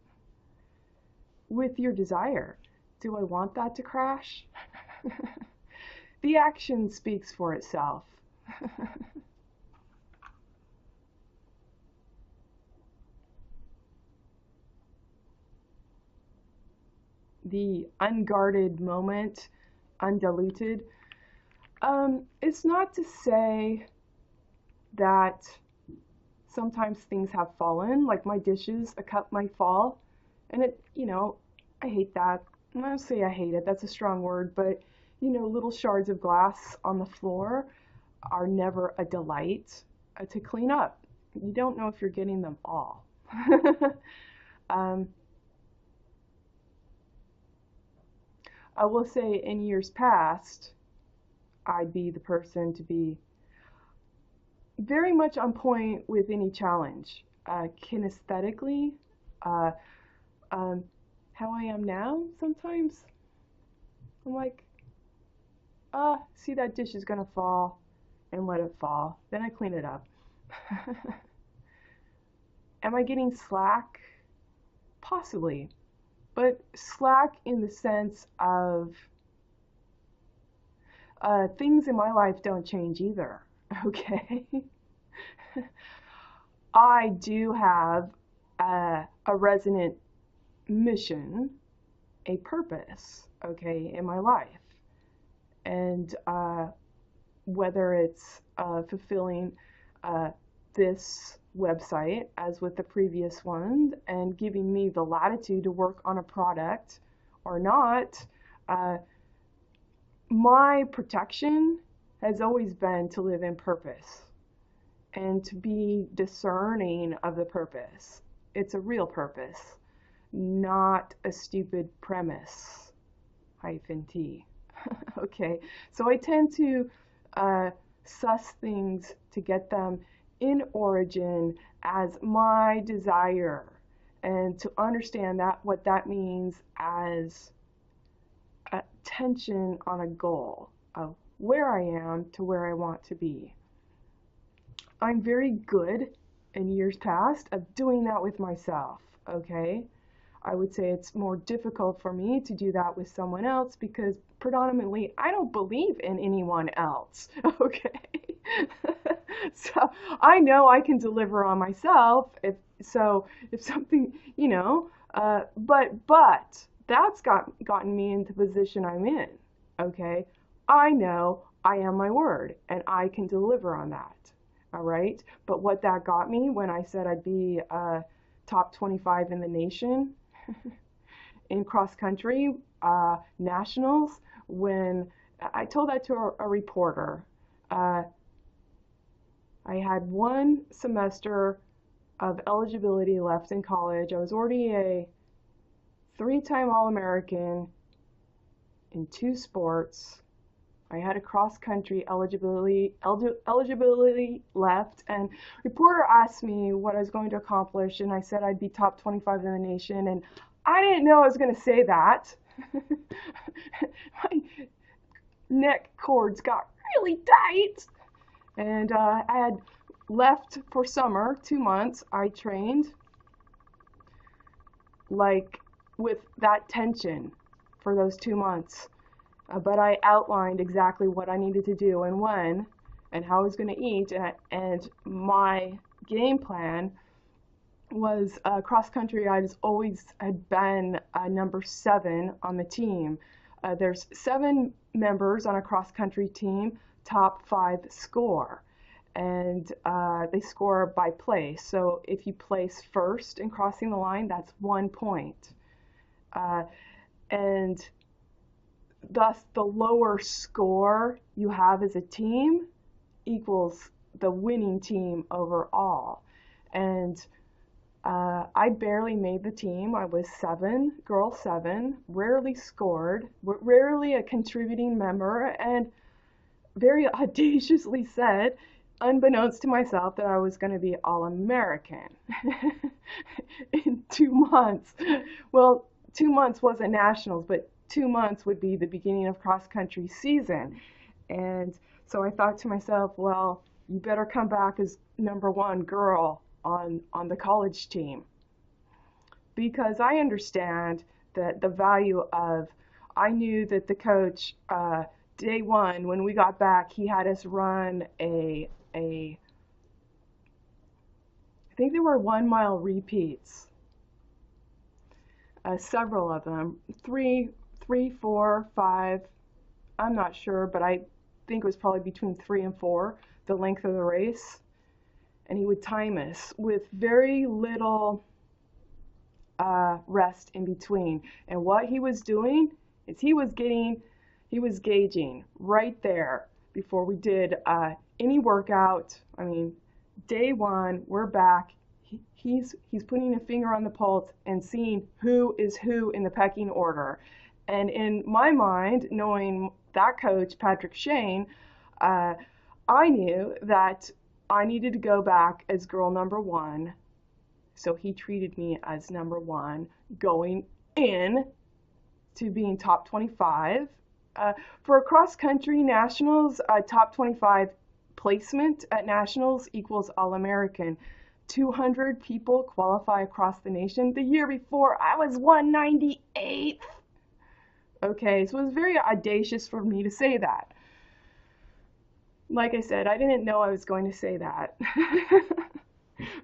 with your desire. Do I want that to crash? The action speaks for itself. The unguarded moment, undiluted. It's not to say that sometimes things have fallen, like my dishes, a cup might fall, and I hate that. I don't say I hate it, that's a strong word, but little shards of glass on the floor are never a delight to clean up. You don't know if you're getting them all. um, I will say in years past, I'd be the person to be very much on point with any challenge. Kinesthetically, uh, um, how I am now, sometimes I'm like, see that dish is gonna fall, and let it fall. Then I clean it up. Am I getting slack? Possibly, but slack in the sense of things in my life don't change either. Okay. I do have a resonant mission, a purpose, okay, in my life. And whether it's fulfilling this website, as with the previous one, and giving me the latitude to work on a product or not, my protection has always been to live in purpose and to be discerning of the purpose. It's a real purpose, not a stupid premise, -t. Okay, so I tend to suss things to get them in origin as my desire, and to understand that what that means as attention on a goal of where I am to where I want to be. I'm very good in years past of doing that with myself, okay? I would say it's more difficult for me to do that with someone else because predominantly I don't believe in anyone else, okay? So I know I can deliver on myself if something, but that's gotten me into the position I'm in, okay? I know I am my word and I can deliver on that, all right? But what that got me when I said I'd be top 25 in the nation in cross country nationals, when I told that to a reporter, I had one semester of eligibility left in college. I was already a 3-time All-American in 2 sports. I had a cross-country eligibility left, and reporter asked me what I was going to accomplish, and I said I'd be top 25 in the nation, and I didn't know I was going to say that. My neck cords got really tight, and I had left for summer, 2 months. I trained like with that tension for those 2 months. But I outlined exactly what I needed to do and when, and how I was going to eat, and my game plan was cross country. I always had been number 7 on the team. There's 7 members on a cross country team, top 5 score, and they score by place. So if you place first in crossing the line, that's 1 point. And thus, the lower score you have as a team equals the winning team overall. And I barely made the team. I was 7, girl 7, rarely scored, rarely a contributing member, and very audaciously said, unbeknownst to myself, that I was going to be All-American in 2 months. Well, 2 months wasn't nationals, but 2 months would be the beginning of cross-country season. And so I thought to myself, well, you better come back as number 1 girl on the college team. Because I understand that the value of, I knew that the coach day one, when we got back, he had us run I think they were 1 mile repeats, several of them, three, 4, 5. I'm not sure, but I think it was probably between 3 and 4, the length of the race. And he would time us with very little rest in between. And what he was doing is he was gauging right there before we did any workout. I mean, day one, we're back. He's putting a finger on the pulse and seeing who is who in the pecking order. And in my mind, knowing that coach, Patrick Shane, I knew that I needed to go back as girl number 1. So he treated me as number 1, going in to being top 25. For a cross-country nationals, top 25 placement at nationals equals All-American. 200 people qualify across the nation. The year before, I was 198th. Okay, so it was very audacious for me to say that. Like I said, I didn't know I was going to say that.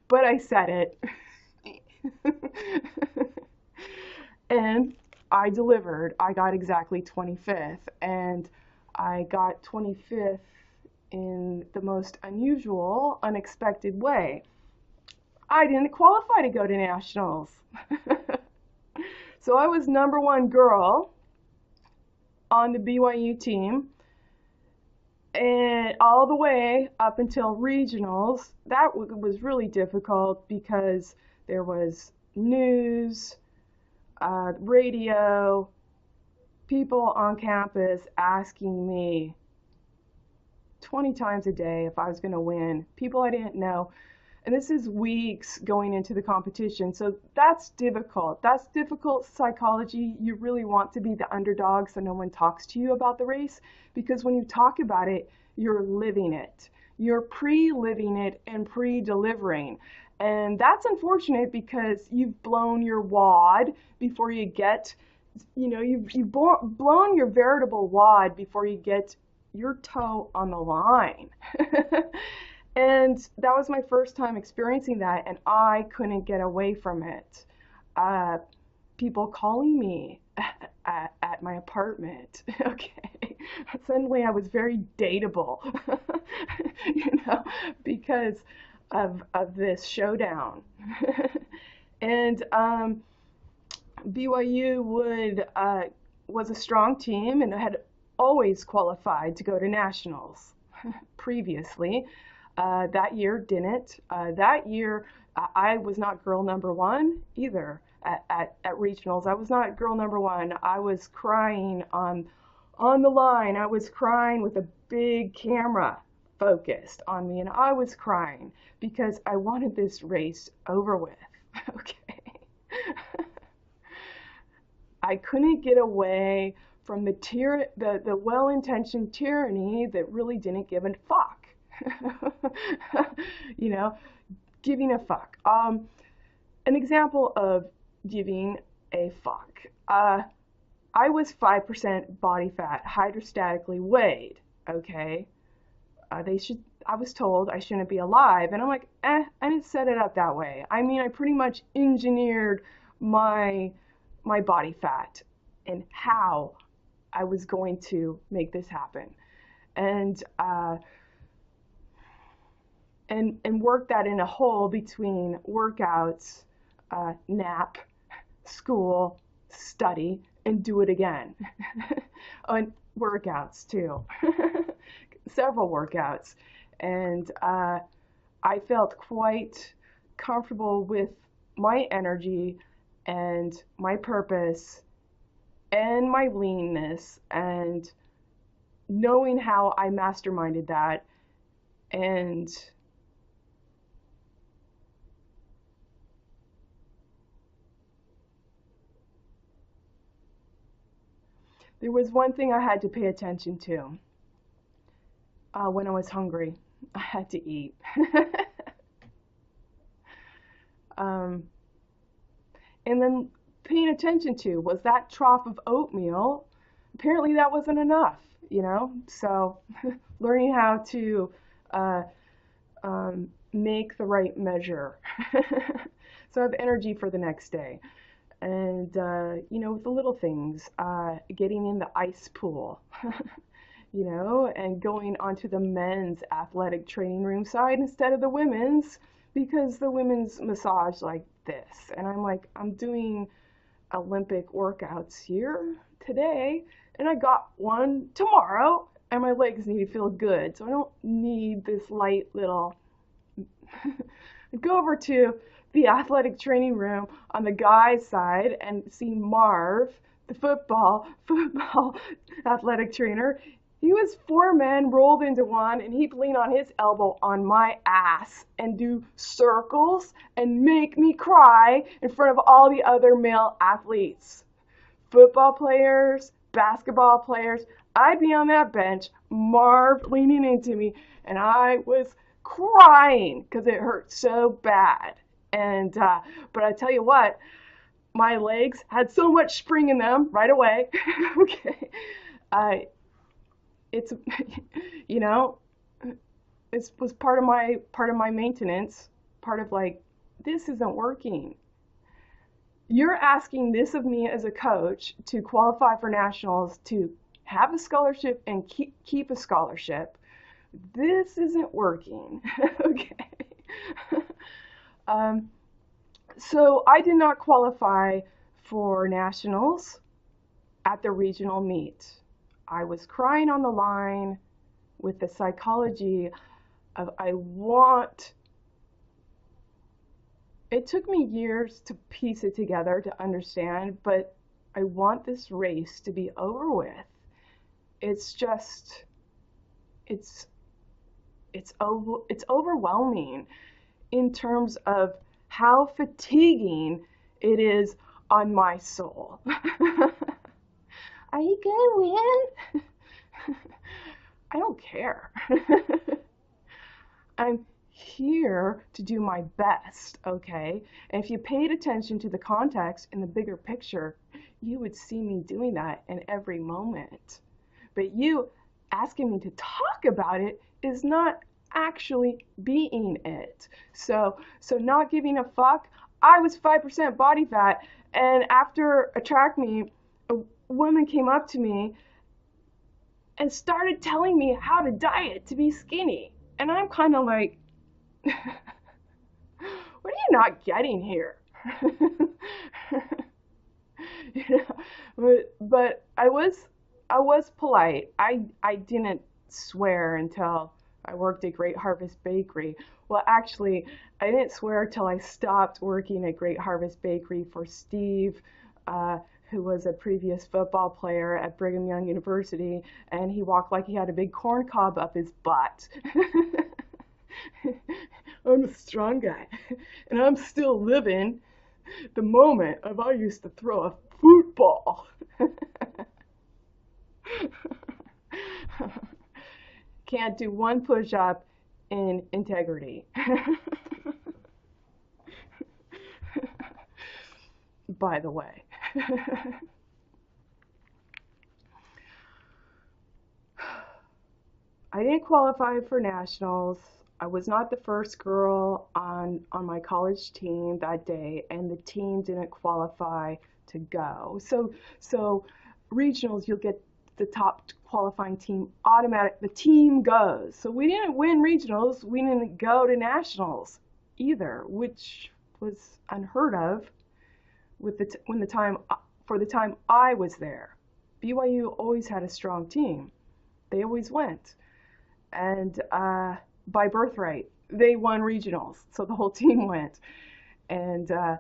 But I said it. And I delivered. I got exactly 25th. And I got 25th in the most unusual, unexpected way. I didn't qualify to go to nationals. So I was number 1 girl on the BYU team, and all the way up until regionals. That was really difficult because there was news, radio, people on campus asking me 20 times a day if I was going to win, people I didn't know. And this is weeks going into the competition. So that's difficult. That's difficult psychology. You really want to be the underdog so no one talks to you about the race, because when you talk about it, you're living it. You're pre-living it and pre-delivering. And that's unfortunate because you've blown your wad before you get, you've blown your veritable wad before you get your toe on the line. And that was my first time experiencing that, and I couldn't get away from it. People calling me at my apartment. Okay. Suddenly I was very dateable, because of this showdown. And BYU was a strong team and had always qualified to go to nationals previously. That year didn't. That year I was not girl number 1 either at regionals. I was not girl number 1. I was crying on the line. I was crying with a big camera focused on me, and I was crying because I wanted this race over with. Okay. I couldn't get away from the well-intentioned tyranny that really didn't give a fuck. Giving a fuck. An example of giving a fuck. I was 5% body fat, hydrostatically weighed. Okay, I was told I shouldn't be alive, and I'm like, I didn't set it up that way. I mean, I pretty much engineered my body fat and how I was going to make this happen, and work that in a hole between workouts, nap, school, study, and do it again. And workouts too. Several workouts. And I felt quite comfortable with my energy and my purpose and my leanness, and knowing how I masterminded that. And there was one thing I had to pay attention to when I was hungry. I had to eat. And then paying attention to, was that trough of oatmeal apparently that wasn't enough, you know? So learning how to uh, make the right measure. So I have energy for the next day. And, with the little things, getting in the ice pool, and going onto the men's athletic training room side instead of the women's, because the women's massage like this. And I'm like, I'm doing Olympic workouts here today, and I got one tomorrow, and my legs need to feel good. So I don't need this light little. Go over to the athletic training room on the guy's side and see Marv, the football athletic trainer. He was four men rolled into one, and he'd lean on his elbow on my ass and do circles and make me cry in front of all the other male athletes. Football players, basketball players. I'd be on that bench, Marv leaning into me, and I was crying because it hurt so bad. And but I tell you what, my legs had so much spring in them right away. Okay, it's it was part of my maintenance, part of like, this isn't working. You're asking this of me as a coach to qualify for nationals, to have a scholarship and keep a scholarship. This isn't working. Okay. So I did not qualify for nationals at the regional meet. I was crying on the line with the psychology of it took me years to piece it together to understand, but I want this race to be over with. It's overwhelming in terms of how fatiguing it is on my soul. Are you gonna win? I don't care. I'm here to do my best, okay? And if you paid attention to the context in the bigger picture, you would see me doing that in every moment. But you asking me to talk about it is not actually being it. So not giving a fuck. I was 5% body fat, and after a track meet, a woman came up to me and started telling me how to diet to be skinny. And I'm kind of like, what are you not getting here? But I was polite. I didn't swear until I worked at Great Harvest Bakery. Well, actually, I didn't swear till I stopped working at Great Harvest Bakery for Steve, who was a previous football player at Brigham Young University, and he walked like he had a big corn cob up his butt. I'm a strong guy, and I'm still living the moment of I used to throw a football. Can't do one push-up in integrity. By the way. I didn't qualify for nationals. I was not the first girl on my college team that day, and the team didn't qualify to go. So regionals, you'll get the top qualifying team automatic. The team goes. So we didn't win regionals. We didn't go to nationals either, which was unheard of for the time I was there. BYU always had a strong team. They always went. And by birthright, they won regionals, so the whole team went. And I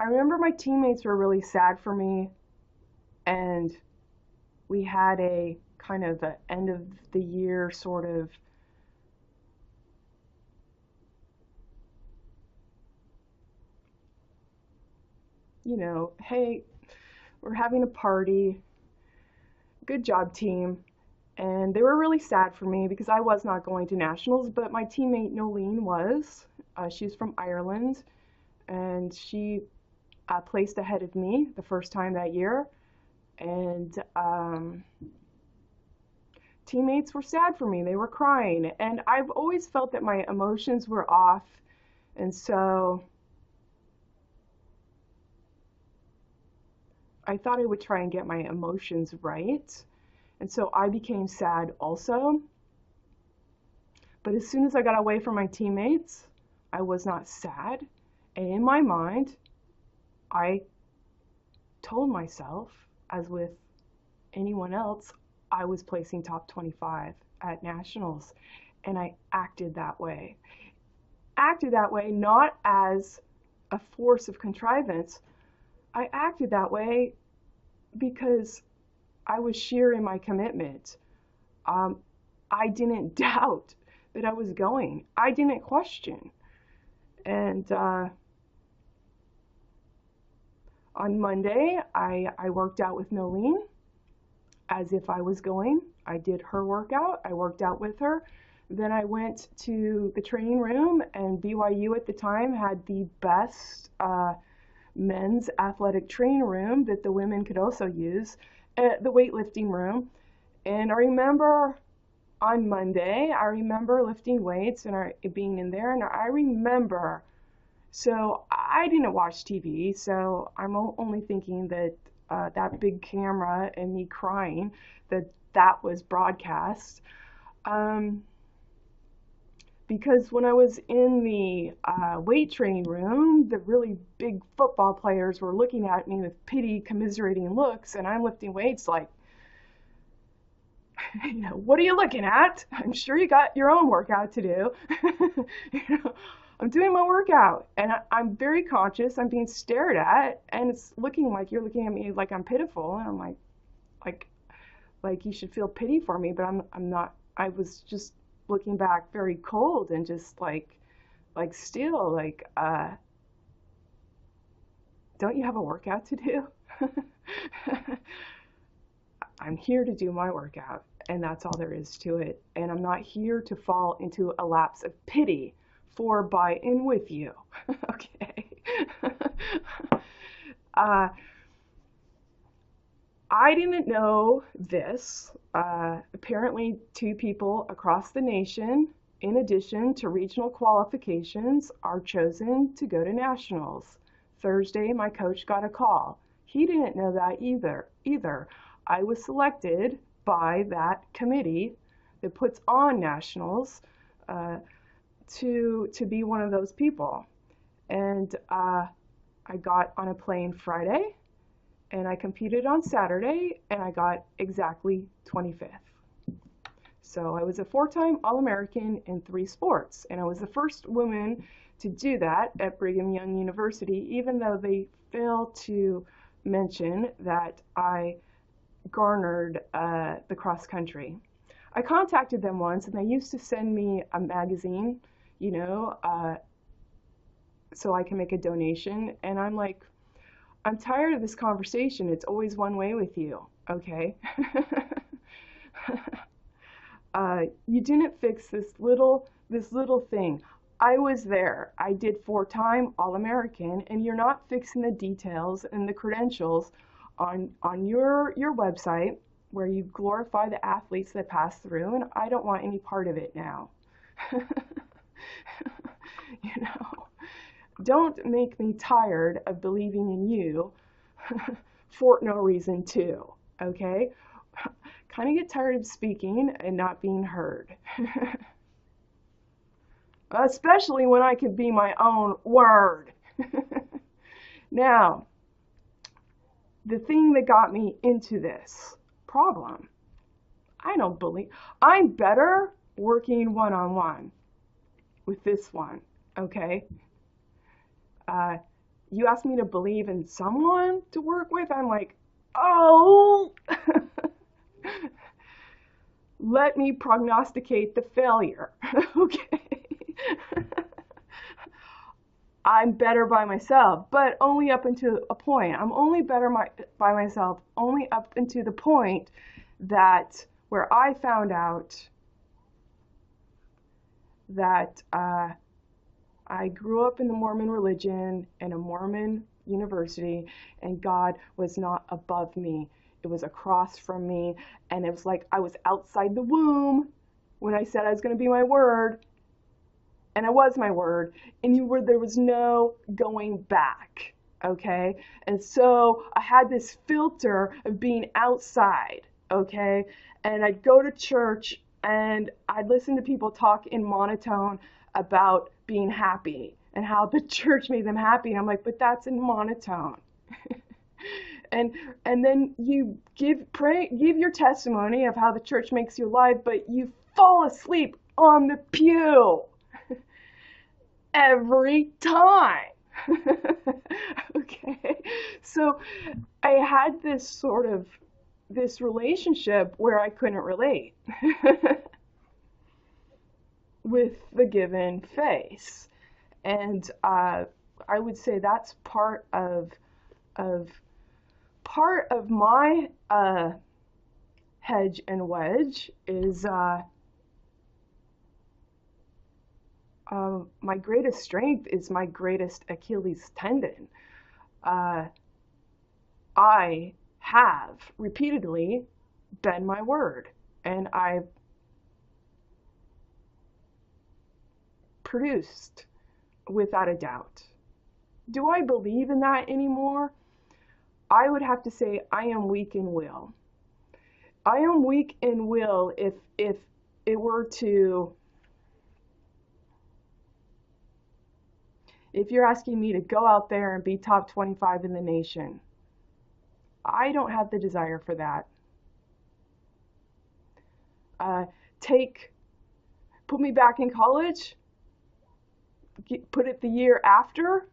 remember my teammates were really sad for me, and we had a kind of an end of the year sort of hey, we're having a party. Good job, team. And they were really sad for me because I was not going to nationals, but my teammate Nolene was. She's from Ireland, and she placed ahead of me the first time that year. And teammates were sad for me. They were crying. And I've always felt that my emotions were off. And so I thought I would try and get my emotions right. And so I became sad also. But as soon as I got away from my teammates, I was not sad. And in my mind, I told myself, as with anyone else, I was placing top 25 at nationals. And I acted that way. Acted that way not as a force of contrivance. I acted that way because I was sheer in my commitment. I didn't doubt that I was going. I didn't question. And on Monday, I worked out with Nolene as if I was going. I did her workout. I worked out with her. Then I went to the training room, and BYU at the time had the best men's athletic training room that the women could also use, the weightlifting room. And I remember on Monday, I remember lifting weights and being in there, and I remember, so I didn't watch TV, so I'm only thinking that that big camera and me crying, that was broadcast. Because when I was in the weight training room, the really big football players were looking at me with pity, commiserating looks, and I'm lifting weights like, what are you looking at? I'm sure you got your own workout to do. I'm doing my workout, and I'm very conscious. I'm being stared at, and it's looking like you're looking at me like I'm pitiful, and I'm like you should feel pity for me, but I'm not. I was just looking back very cold and just like still don't you have a workout to do? I'm here to do my workout, and that's all there is to it. And I'm not here to fall into a lapse of pity for by in with you. Okay. I didn't know this. Apparently, 2 people across the nation, in addition to regional qualifications, are chosen to go to nationals. Thursday, my coach got a call. He didn't know that either. I was selected by that committee that puts on nationals to be one of those people. And I got on a plane Friday, and I competed on Saturday, and I got exactly 25th. So I was a 4-time All-American in 3 sports, and I was the first woman to do that at Brigham Young University, even though they fail to mention that I garnered the cross country. I contacted them once, and they used to send me a magazine, so I can make a donation, and I'm like, I'm tired of this conversation. It's always one way with you, okay? You didn't fix this little thing. I was there. I did 4-time All-American, and you're not fixing the details and the credentials on your website where you glorify the athletes that pass through, and I don't want any part of it now. Don't make me tired of believing in you for no reason too, okay? Kind of get tired of speaking and not being heard. Especially when I could be my own word. Now, the thing that got me into this problem, I'm better working one-on-one with this one, okay? You ask me to believe in someone to work with, I'm like, oh, let me prognosticate the failure, okay? I'm better by myself, but only up until a point. I'm only better by myself, only up until the point that where I found out that I grew up in the Mormon religion in a Mormon university, and God was not above me. It was across from me, and it was like I was outside the womb when I said I was going to be my word, and I was my word, and there was no going back, okay? And so I had this filter of being outside, okay? And I'd go to church, and I'd listen to people talk in monotone about being happy and how the church made them happy. I'm like, but that's in monotone. and then you give your testimony of how the church makes you alive, but you fall asleep on the pew every time. Okay, so I had this relationship where I couldn't relate with the given face, and I would say that's part of my hedge and wedge is my greatest strength is my greatest Achilles tendon. I have repeatedly been my word, and I've produced without a doubt. Do I believe in that anymore? I would have to say I am weak in will. I am weak in will if it were to, if you're asking me to go out there and be top 25 in the nation, I don't have the desire for that. Put me back in college, put it the year after,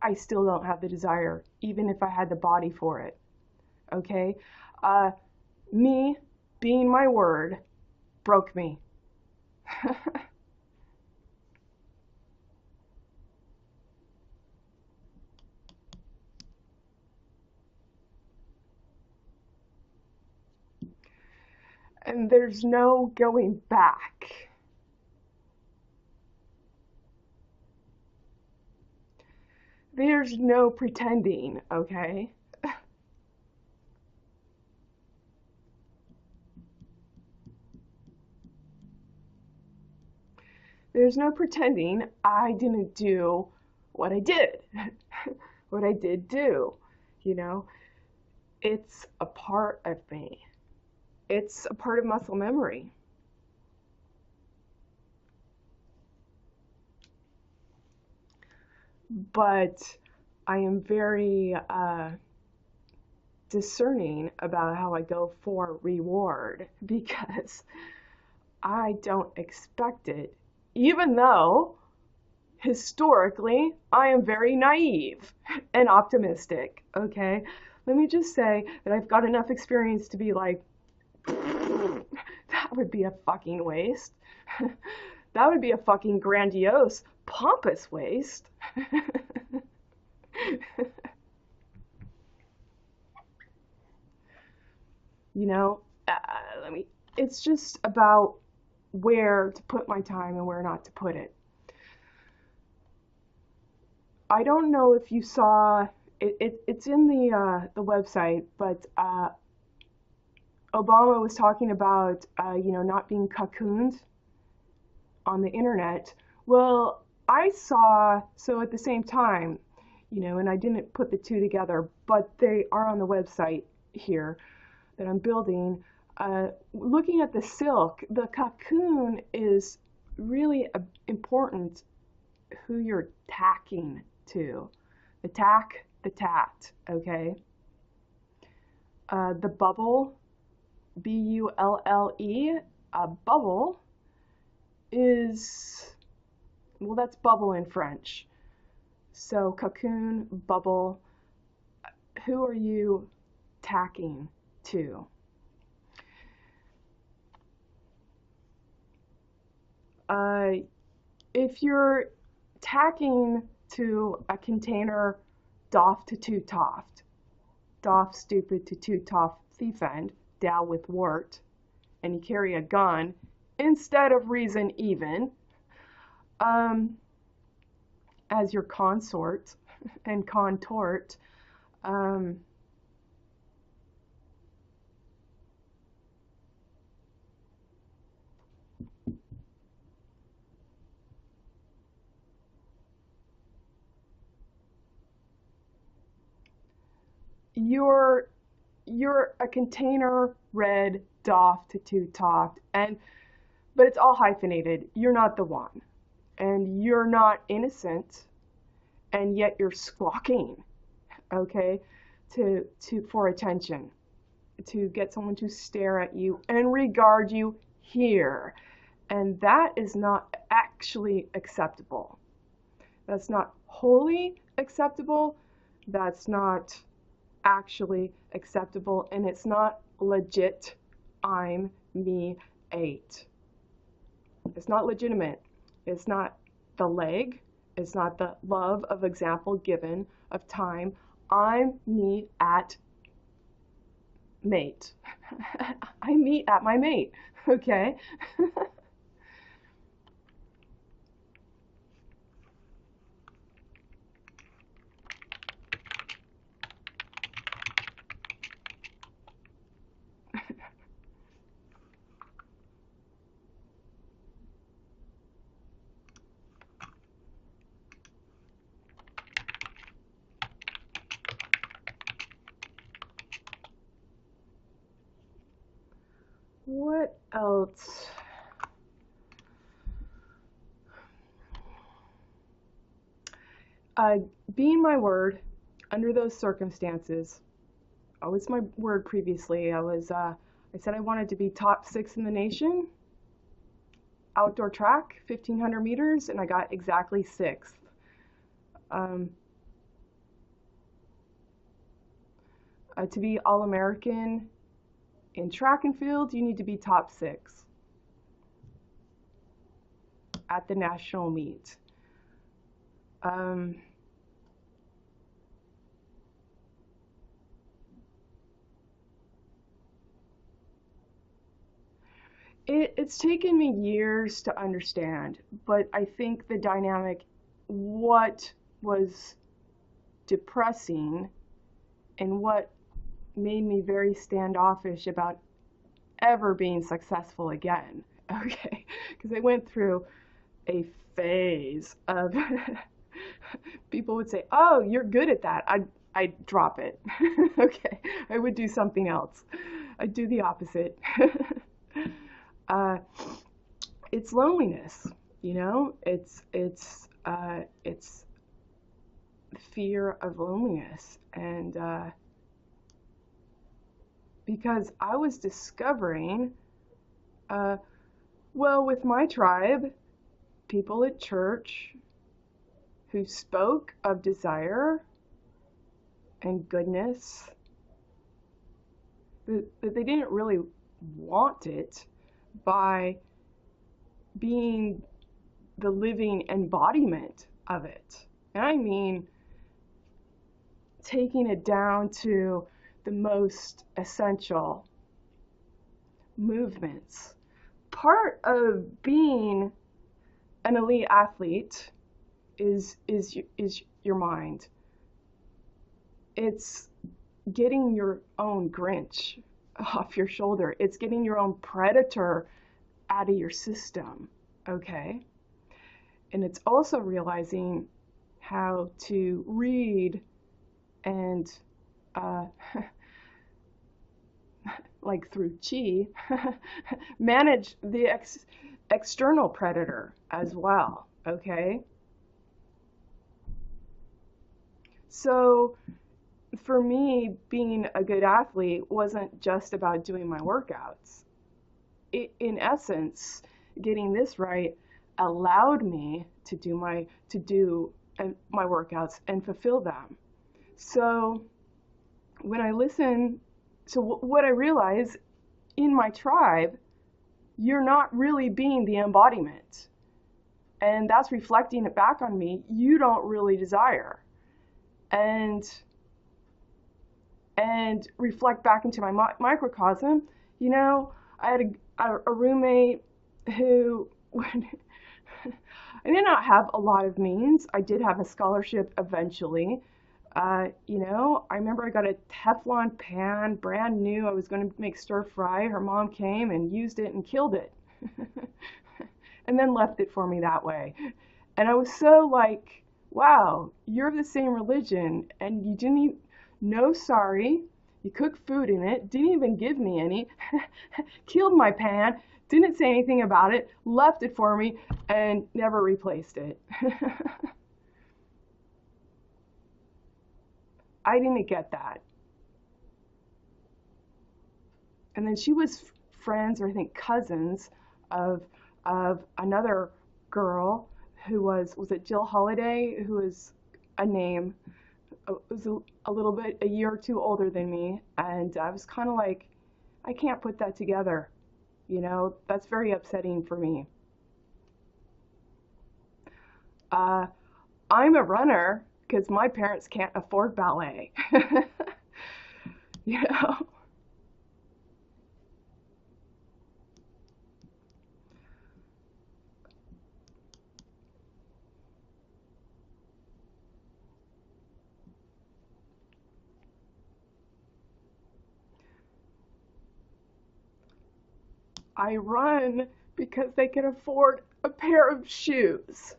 I still don't have the desire, even if I had the body for it. Okay? Me being my word broke me. And there's no going back. There's no pretending, okay? There's no pretending I didn't do what I did. What I did do, you know? It's a part of me. It's a part of muscle memory. But I am very discerning about how I go for reward, because I don't expect it, even though historically I am very naive and optimistic, okay? Let me just say that I've got enough experience to be like, that would be a fucking waste. That would be a fucking grandiose, pompous waste. You know, it's just about where to put my time and where not to put it. I don't know if you saw, it's in the website, but Obama was talking about, not being cocooned on the internet. Well, I saw, so at the same time, and I didn't put the two together, but they are on the website here that I'm building. Looking at the silk, the cocoon is really important who you're tacking to. The tack, the tat, okay? The bubble, B-U-L-L-E, a bubble is, well, that's bubble in French. So cocoon, bubble, who are you tacking to? If you're tacking to a container, doff to two toft, doff stupid to two toft thief end, thou with wart, and you carry a gun instead of reason even, as your consort and contort, you're a container read, doffed, to topped, but it's all hyphenated. You're not the one, and you're not innocent, and yet you're squawking, okay, for attention, to get someone to stare at you and regard you here, and that is not actually acceptable. That's not wholly acceptable. That's not actually acceptable, and it's not legit. I'm me 8. It's not legitimate. It's not the leg. It's not the love of example given of time. I'm me at mate. I meet at my mate, okay? What else? Being my word under those circumstances. Oh, it's my word previously. I said I wanted to be top 6 in the nation. Outdoor track, 1,500 meters, and I got exactly 6th. To be All-American in track and field, you need to be top 6 at the national meet. It's taken me years to understand, but I think the dynamic, what was depressing and what made me very standoffish about ever being successful again, okay, because I went through a phase of people would say, oh, you're good at that. I'd drop it. Okay, I would do something else. I'd do the opposite. It's loneliness, you know, it's fear of loneliness, and because I was discovering, well, with my tribe, people at church who spoke of desire and goodness, that they didn't really want it by being the living embodiment of it. And I mean, taking it down to the most essential movements. Part of being an elite athlete is your mind. It's getting your own Grinch off your shoulder. It's getting your own predator out of your system, okay? And it's also realizing how to read and like through chi, manage the external predator as well, okay? So for me, being a good athlete wasn't just about doing my workouts. In essence, getting this right allowed me to do my workouts and fulfill them. So when I listen, what I realize in my tribe, you're not really being the embodiment. And that's reflecting it back on me. You don't really desire. And and reflect back into my microcosm, you know, I had a roommate who I did not have a lot of means. I did have a scholarship eventually. You know, I remember I got a Teflon pan, brand new. I was going to make stir fry. Her mom came and used it and killed it. And then left it for me that way. And I was so like, wow, you're of the same religion and you didn't even, no sorry. You cooked food in it, didn't even give me any, killed my pan, didn't say anything about it, left it for me, and never replaced it. I didn't get that. And then she was friends, or I think cousins, of another girl who was it Jill Holiday, who was a name, was a little bit, a year or two older than me, and I was kind of like, I can't put that together. You know, that's very upsetting for me. I'm a runner because my parents can't afford ballet. You know? I run because they can afford a pair of shoes.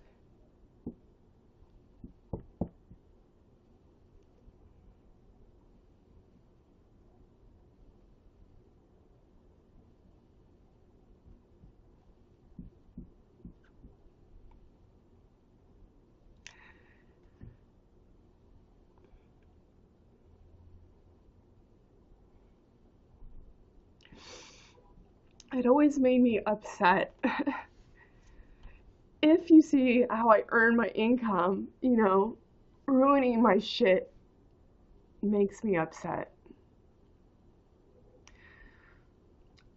It always made me upset. If you see how I earn my income, you know, ruining my shit makes me upset.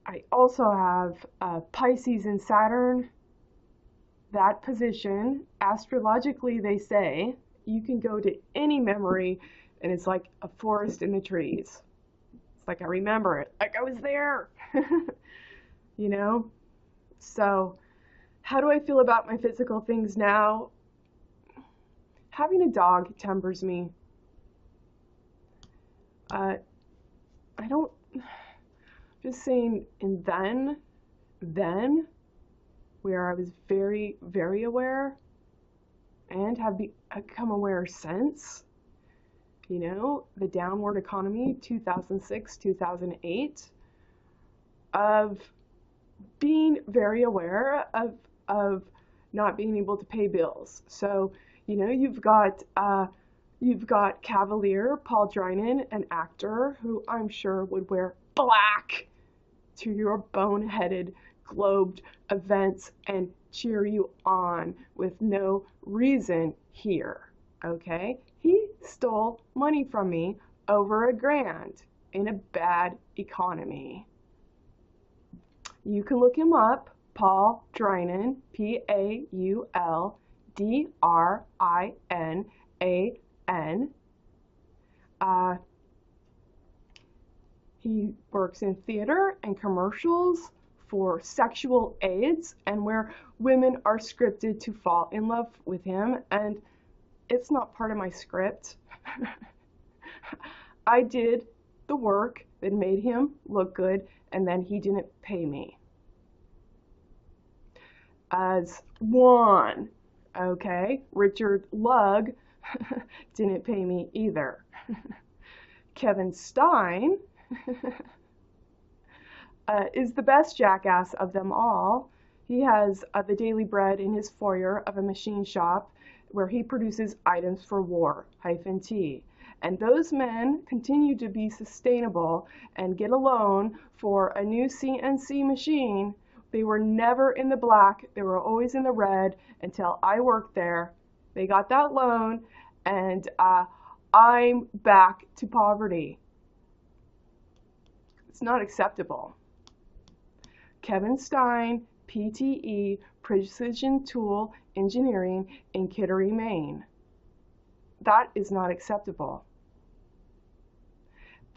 I also have Pisces and Saturn. That position, astrologically, they say you can go to any memory and it's like a forest in the trees. It's like I remember it, like I was there. You know? So, how do I feel about my physical things now? Having a dog tempers me. I don't, just saying, and then, where I was very, very aware and have become aware since, you know, the downward economy, 2006, 2008, of being very aware of not being able to pay bills. So, you know, you've got Cavalier, Paul Drinan, an actor who I'm sure would wear black to your boneheaded globed events and cheer you on with no reason here. Okay? He stole money from me over $1,000 in a bad economy. You can look him up, Paul Drinan, P-A-U-L-D-R-I-N-A-N. He works in theater and commercials for sexual aids and where women are scripted to fall in love with him, and it's not part of my script. I did the work that made him look good, and then he didn't pay me. As one, okay, Richard Lugg didn't pay me either. Kevin Stine is the best jackass of them all. He has the daily bread in his foyer of a machine shop where he produces items for war-T. And those men continue to be sustainable and get a loan for a new CNC machine. They were never in the black. They were always in the red until I worked there. They got that loan, and I'm back to poverty. It's not acceptable. Kevin Stine, PTE, Precision Tool Engineering in Kittery, Maine. That is not acceptable.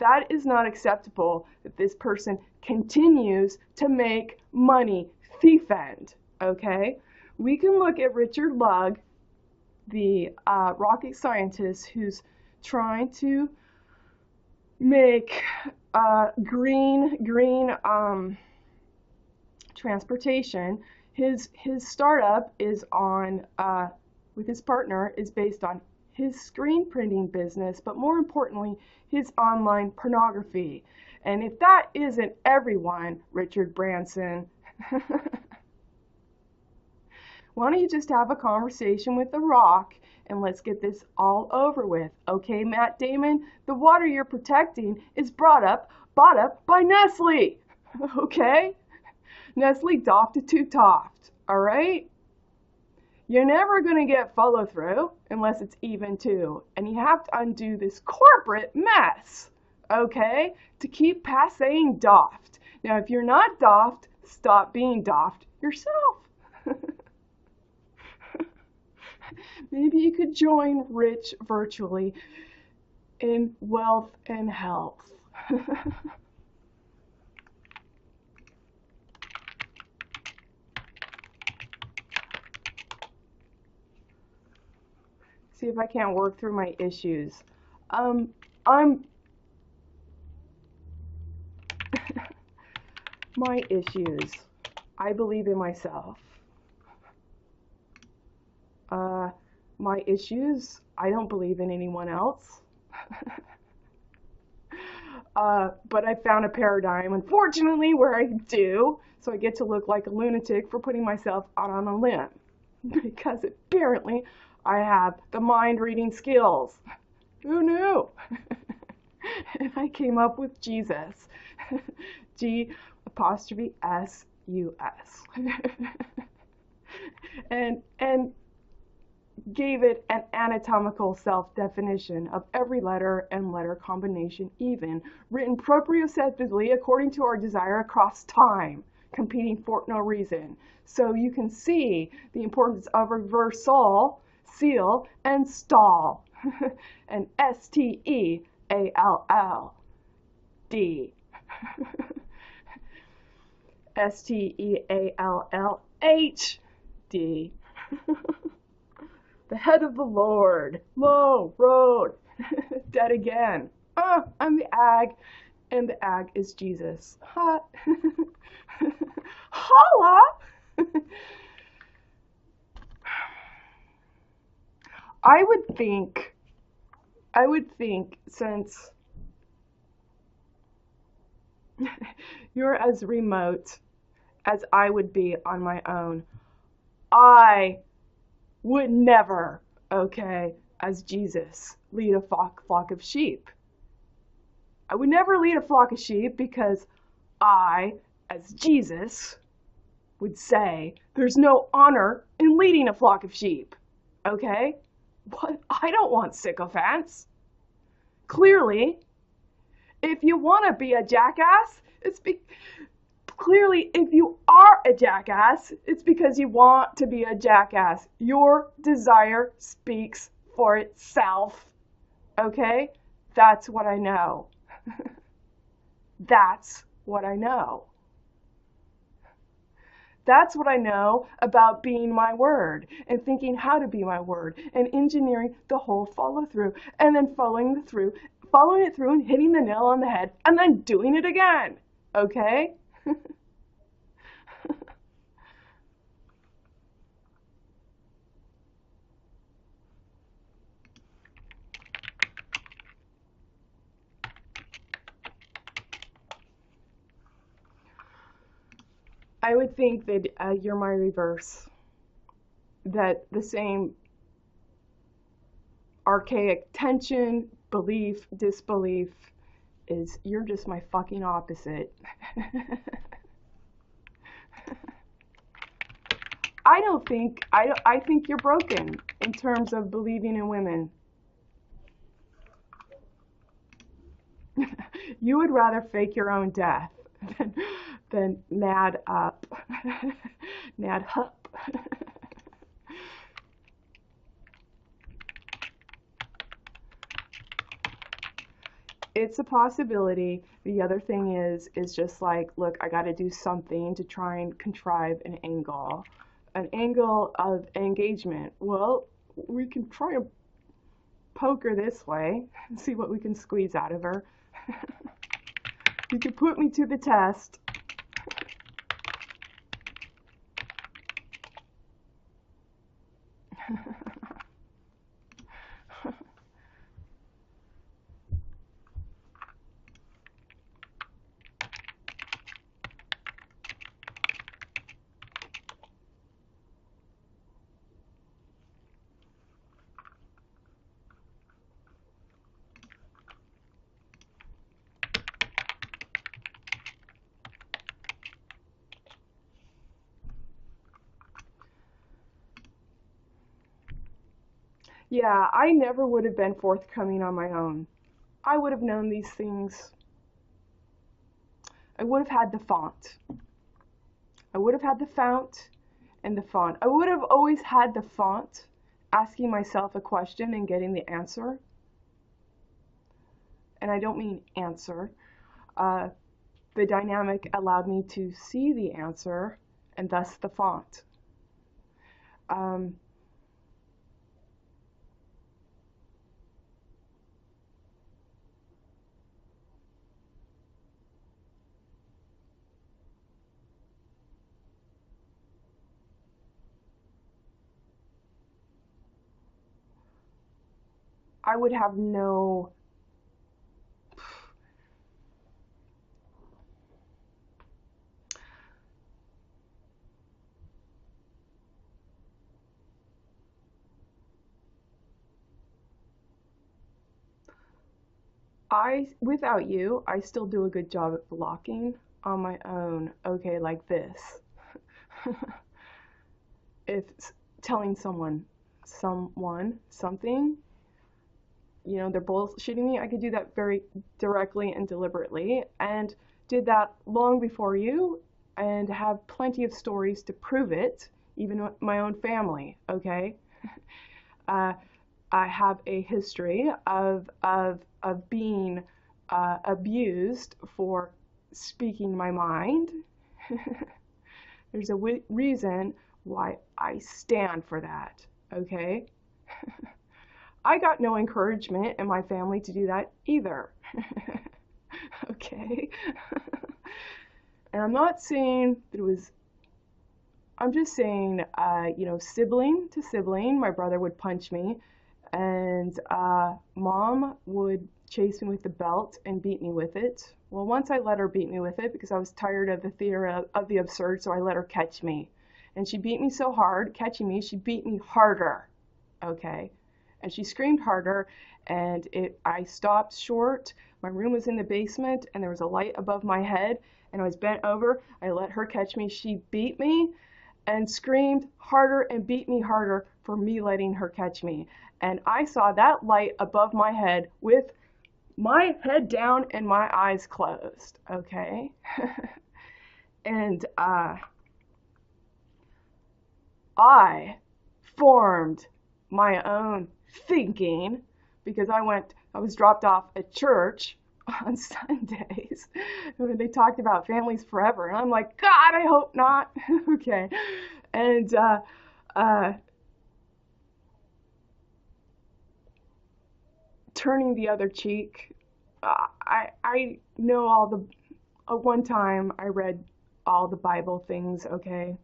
That is not acceptable that this person continues to make money. Thief end, okay? We can look at Richard Lugg, the rocket scientist who's trying to make green transportation. His startup is on with his partner is based on his screen printing business, but more importantly, his online pornography. And if that isn't everyone, Richard Branson, why don't you just have a conversation with The Rock and let's get this all over with. Okay, Matt Damon, the water you're protecting is bought up by Nestle. Okay? Nestle doffed to two toft. All right? You're never going to get follow through unless it's even two. And you have to undo this corporate mess. Okay? To keep passing doffed. Now, if you're not doffed, stop being doffed yourself. Maybe you could join Rich virtually in wealth and health. See if I can't work through my issues. My issues. I believe in myself. My issues, I don't believe in anyone else. But I found a paradigm, unfortunately, where I do, so I get to look like a lunatic for putting myself out on a limb. Because apparently I have the mind-reading skills. Who knew? And I came up with Jesus. G''S''U''S. and gave it an anatomical self-definition of every letter and letter combination even, written proprioceptively according to our desire across time, competing for no reason. So you can see the importance of reversal, seal, and stall. And STEALLD. STEALLHD. The head of the Lord, low road, dead again. I'm the ag, and the ag is Jesus. Ha. Holla! I would think since you're as remote as I would be on my own, I would never, okay, as Jesus, lead a flock of sheep. I would never lead a flock of sheep because I, as Jesus, would say there's no honor in leading a flock of sheep. Okay? What? I don't want sycophants. Clearly, if you want to be a jackass, clearly, if you are a jackass, it's because you want to be a jackass. Your desire speaks for itself. Okay? That's what I know. That's what I know. That's what I know about being my word and thinking how to be my word and engineering the whole follow through and then following it through and hitting the nail on the head and then doing it again. Okay? I would think that you're my reverse. That the same archaic tension, belief, disbelief is you're just my fucking opposite. I think you're broken in terms of believing in women. You would rather fake your own death than nad up. Nad hup. It's a possibility. The other thing is just like, look, I got to do something to try and contrive an angle of engagement. Well, we can try and poke her this way and see what we can squeeze out of her. You can put me to the test. Yeah, I never would have been forthcoming on my own. I would have known these things. I would have had the font. I would have had the fount and the font. I would have always had the font, asking myself a question and getting the answer. And I don't mean answer. The dynamic allowed me to see the answer and thus the font. I would have no without you, I still do a good job at blocking on my own. Okay, like this. If telling someone, something, you know, they're bullshitting me, I could do that very directly and deliberately, and did that long before you, and have plenty of stories to prove it, even with my own family, okay? I have a history of being abused for speaking my mind. There's a reason why I stand for that, okay? I got no encouragement in my family to do that either. Okay? And I'm not saying that it was, I'm just saying, you know, sibling to sibling, my brother would punch me, and mom would chase me with the belt and beat me with it. Well, once I let her beat me with it because I was tired of the theater of the absurd, so I let her catch me. And she beat me so hard, catching me, she beat me harder, okay? And she screamed harder, and I stopped short. My room was in the basement, and there was a light above my head, and I was bent over. I let her catch me. She beat me and screamed harder and beat me harder for me letting her catch me. And I saw that light above my head with my head down and my eyes closed, okay? And I formed my own thinking because I was dropped off at church on Sundays when they talked about families forever, and I'm like, God, I hope not. Okay. And turning the other cheek, I know all the one time I read all the Bible things, okay?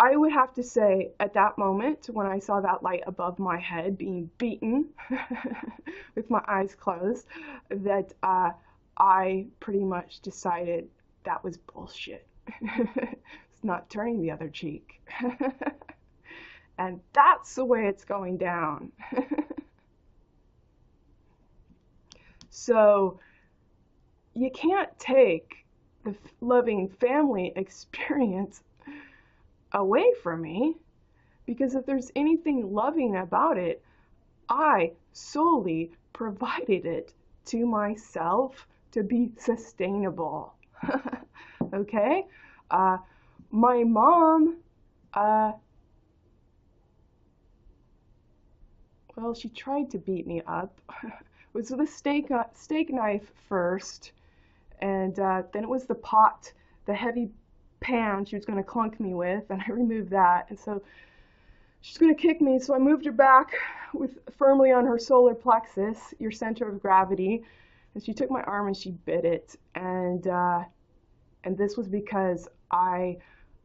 I would have to say at that moment when I saw that light above my head being beaten with my eyes closed, that I pretty much decided that was bullshit. It's not turning the other cheek. And that's the way it's going down. So you can't take the loving family experience away from me, because if there's anything loving about it, I solely provided it to myself to be sustainable. Okay? My mom, well, she tried to beat me up was with a steak knife first, and then it was the pot, the heavy pan she was going to clunk me with, and I removed that. And so she's going to kick me, so I moved her back with firmly on her solar plexus, your center of gravity, and she took my arm and she bit it. And this was because I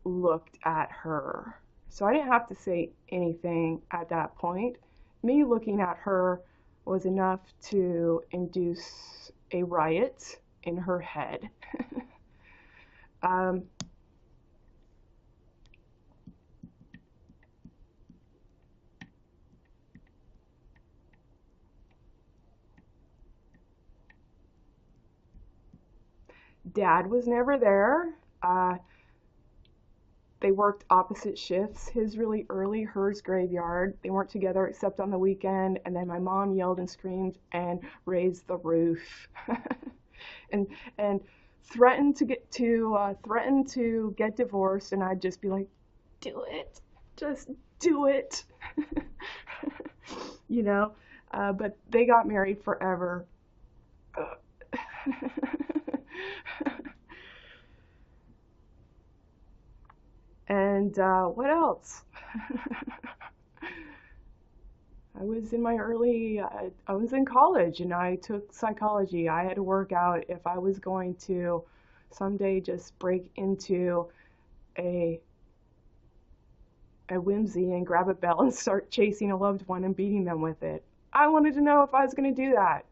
looked at her. So I didn't have to say anything at that point. Me looking at her was enough to induce a riot in her head. um, Dad was never there. They worked opposite shifts, his really early, hers graveyard. They weren't together except on the weekend, and then my mom yelled and screamed and raised the roof. and and threatened to get divorced, and I'd just be like, do it, just do it. you know but they got married forever. And what else? I was in college and I took psychology. I had to work out if I was going to someday just break into a whimsy and grab a bell and start chasing a loved one and beating them with it. I wanted to know if I was going to do that.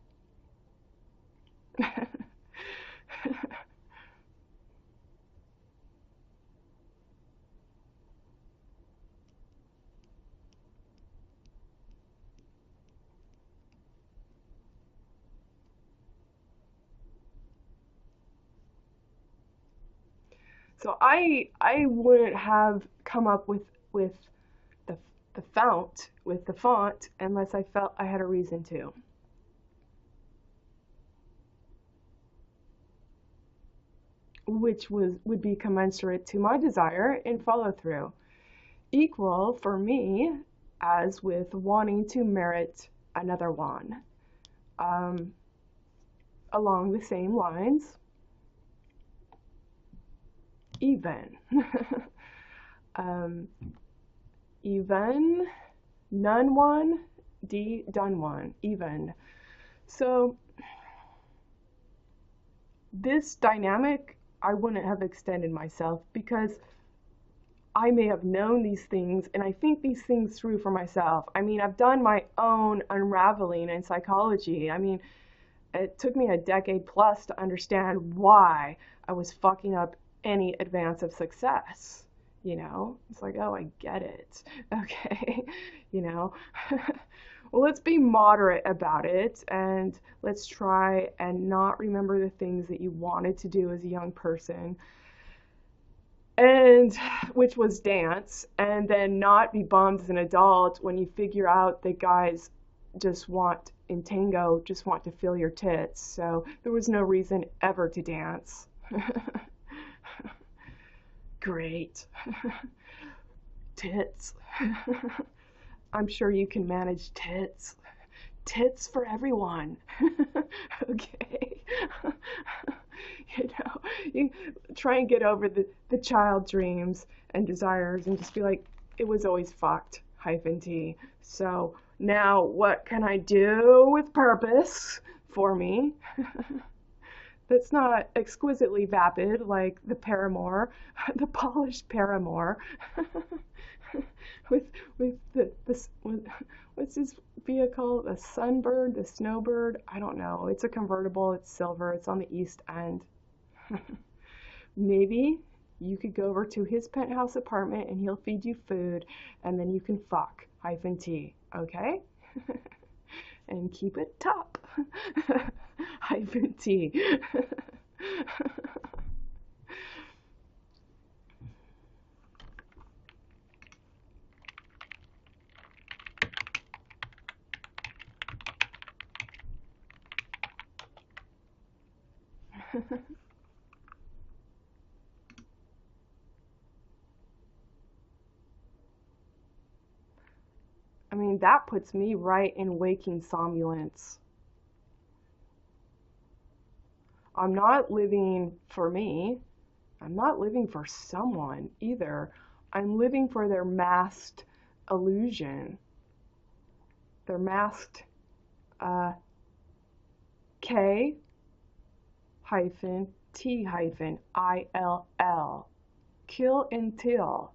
So I wouldn't have come up with the the font unless I felt I had a reason to. Which would be commensurate to my desire and follow through. Equal for me as with wanting to merit another one. Um, Along the same lines, ea.ven. ea.ven, none one, done one, ea.ven. So this dynamic, I wouldn't have extended myself because I may have known these things and I think these things through for myself. I mean, I've done my own unraveling in psychology. I mean, it took me a decade plus to understand why I was fucking up any advance of success. It's like, oh, I get it. Okay. you know, well, let's be moderate about it and let's try and not remember the things that you wanted to do as a young person, and which was dance, and then not be bummed as an adult when you figure out that guys just want in tango just want to feel your tits, so there was no reason ever to dance. Great. Tits. I'm sure you can manage tits. Tits for everyone. Okay. You try and get over the child dreams and desires and just be like, it was always fucked, -t. So now what can I do with purpose for me? That's not exquisitely vapid like the paramour, the polished paramour, with what's his vehicle? The Sunbird, the Snowbird? I don't know. It's a convertible. It's silver. It's on the East End. Maybe you could go over to his penthouse apartment and he'll feed you food, and then you can fuck -t. Okay? And keep it top. -t. I mean, that puts me right in waking somnolence. I'm not living for me. I'm not living for someone either. I'm living for their masked illusion, their masked K hyphen T hyphen ILL. Kill until.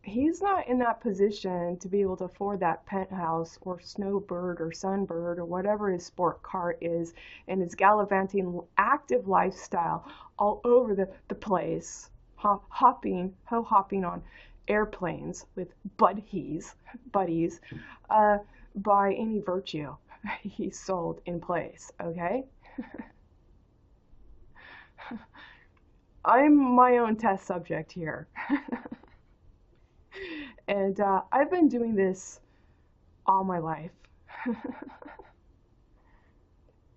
He's not in that position to be able to afford that penthouse or snowbird or sunbird or whatever his sport car is, and his gallivanting active lifestyle all over the place, hopping on airplanes with buddies by any virtue he's sold in place, okay? I'm my own test subject here. And I've been doing this all my life.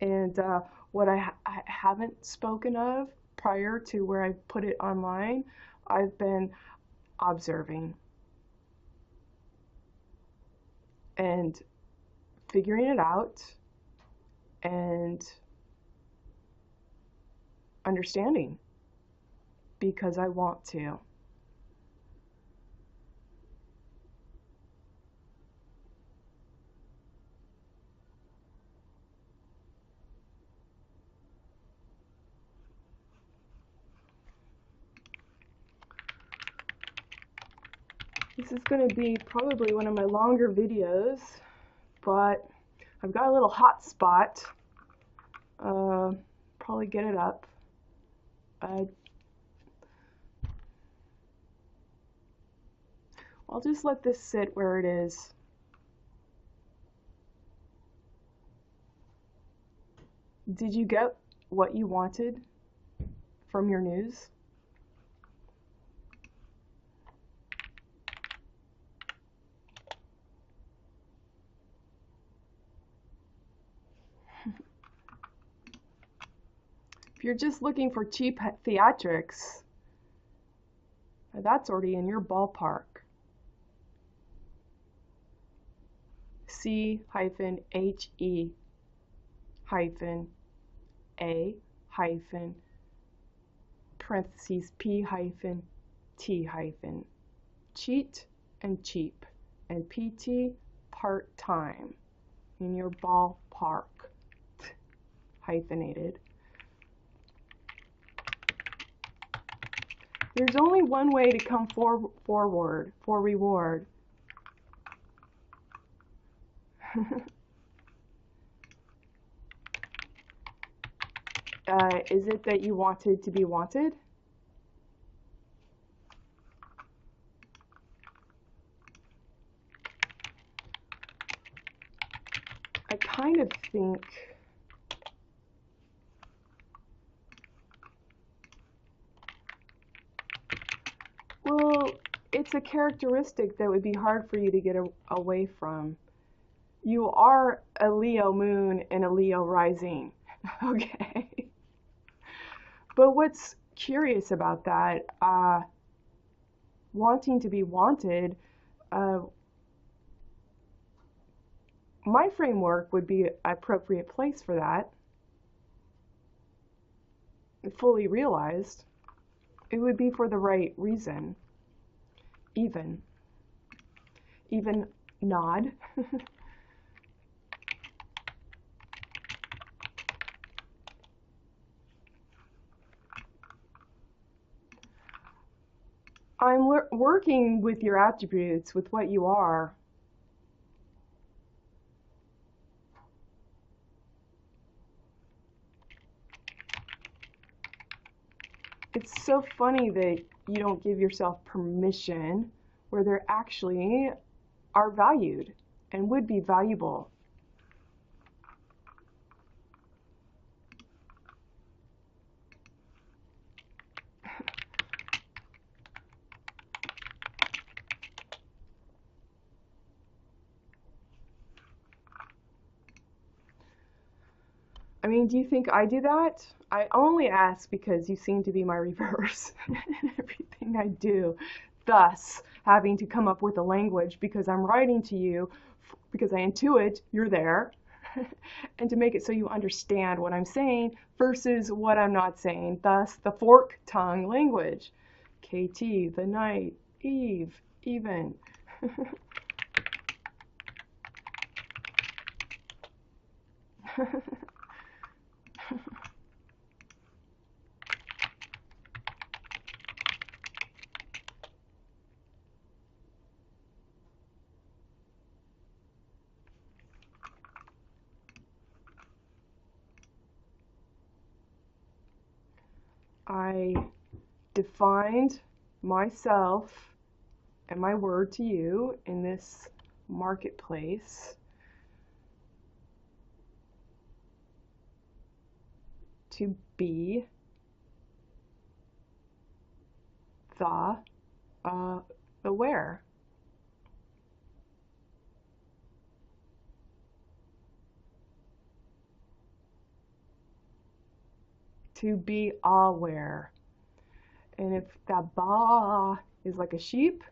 And what I haven't spoken of prior to where I put it online, I've been observing and figuring it out and understanding because I want to. This is going to be probably one of my longer videos, but I've got a little hot spot. Probably get it up. I'll just let this sit where it is. Did you get what you wanted from your news? If you're just looking for cheap theatrics, that's already in your ballpark. C-HE hyphen A hyphen parentheses P hyphen T hyphen cheat and cheap and PT part-time in your ballpark hyphenated. There's only one way to come forward for reward. Is it that you wanted to be wanted? I kind of think well, it's a characteristic that would be hard for you to get away from. You are a Leo moon and a Leo rising, okay? But what's curious about that, wanting to be wanted, my framework would be an appropriate place for that, fully realized. It would be for the right reason. Even nod. I'm working with your attributes, with what you are. It's so funny that you don't give yourself permission where they actually are valued and would be valuable. I mean, do you think I do that? I only ask because you seem to be my reverse in everything I do. thus having to come up with a language because I'm writing to you because I intuit you're there, and to make it so you understand what I'm saying versus what I'm not saying. Thus, the fork tongue language. KT, the night, Eve, even. I defined myself and my word to you in this marketplace to be the where. To be aware. And if that ba is like a sheep,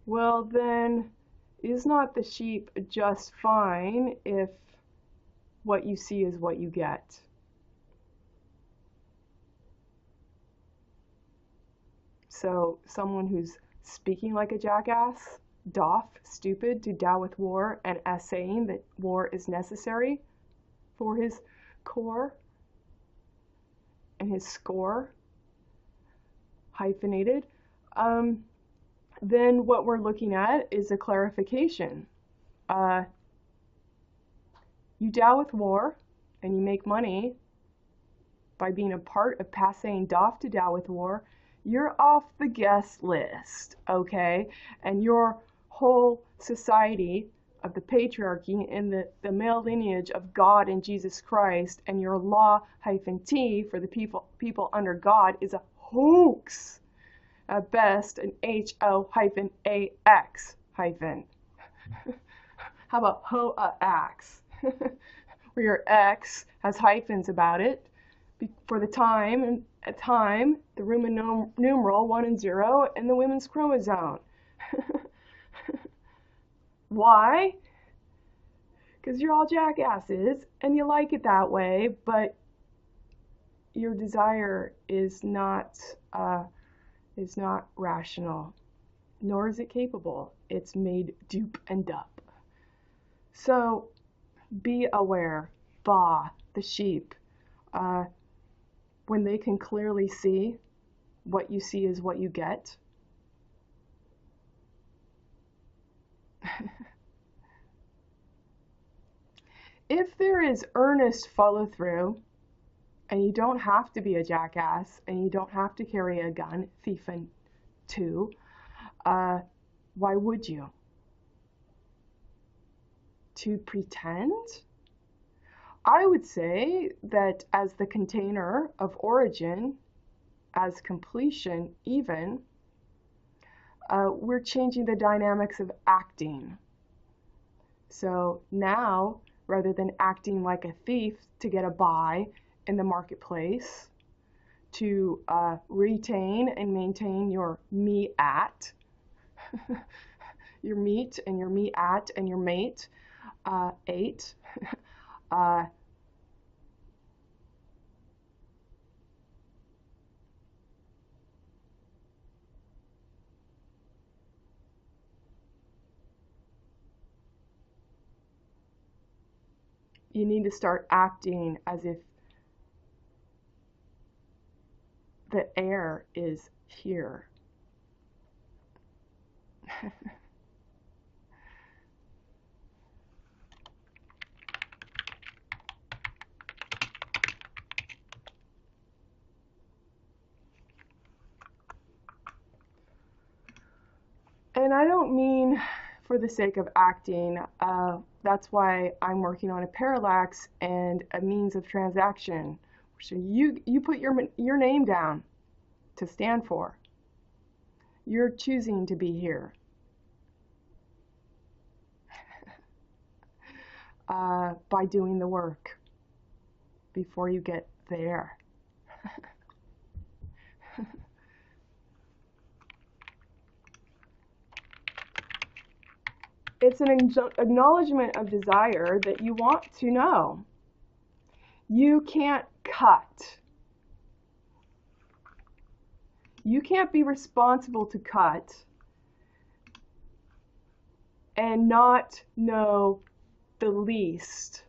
well then is not the sheep just fine if what you see is what you get? So someone who's speaking like a jackass, doff, stupid, to dow with war, and essaying that war is necessary for his core and his score, hyphenated, then what we're looking at is a clarification. You dow with war and you make money by being a part of passing doff to dow with war, you're off the guest list, okay? And your whole society of the patriarchy and the male lineage of God and Jesus Christ and your law-T for the people under God is a hoax. At best, an HO-AX hyphen. How about HOAX? Where your X has hyphens about it for the time, and at time, the Roman numeral 1 and 0, and the women's chromosome. Why? Because you're all jackasses, and you like it that way, but your desire is not rational, nor is it capable. It's made dupe and dup. So be aware, ba, the sheep, when they can clearly see what you see is what you get. If there is earnest follow-through, and you don't have to be a jackass, and you don't have to carry a gun, thiefing too, why would you? To pretend? I would say that as the container of origin, as completion even, we're changing the dynamics of acting. So now, rather than acting like a thief to get a buy in the marketplace, to retain and maintain your me-at, your meat and your me-at and your mate, ate, you need to start acting as if the air is here. And I don't mean for the sake of acting. That's why I'm working on a parallax and a means of transaction. So you put your name down to stand for. You're choosing to be here. By doing the work before you get there. It's an acknowledgement of desire that you want to know. You can't cut. You can't be responsible to cut and not know the least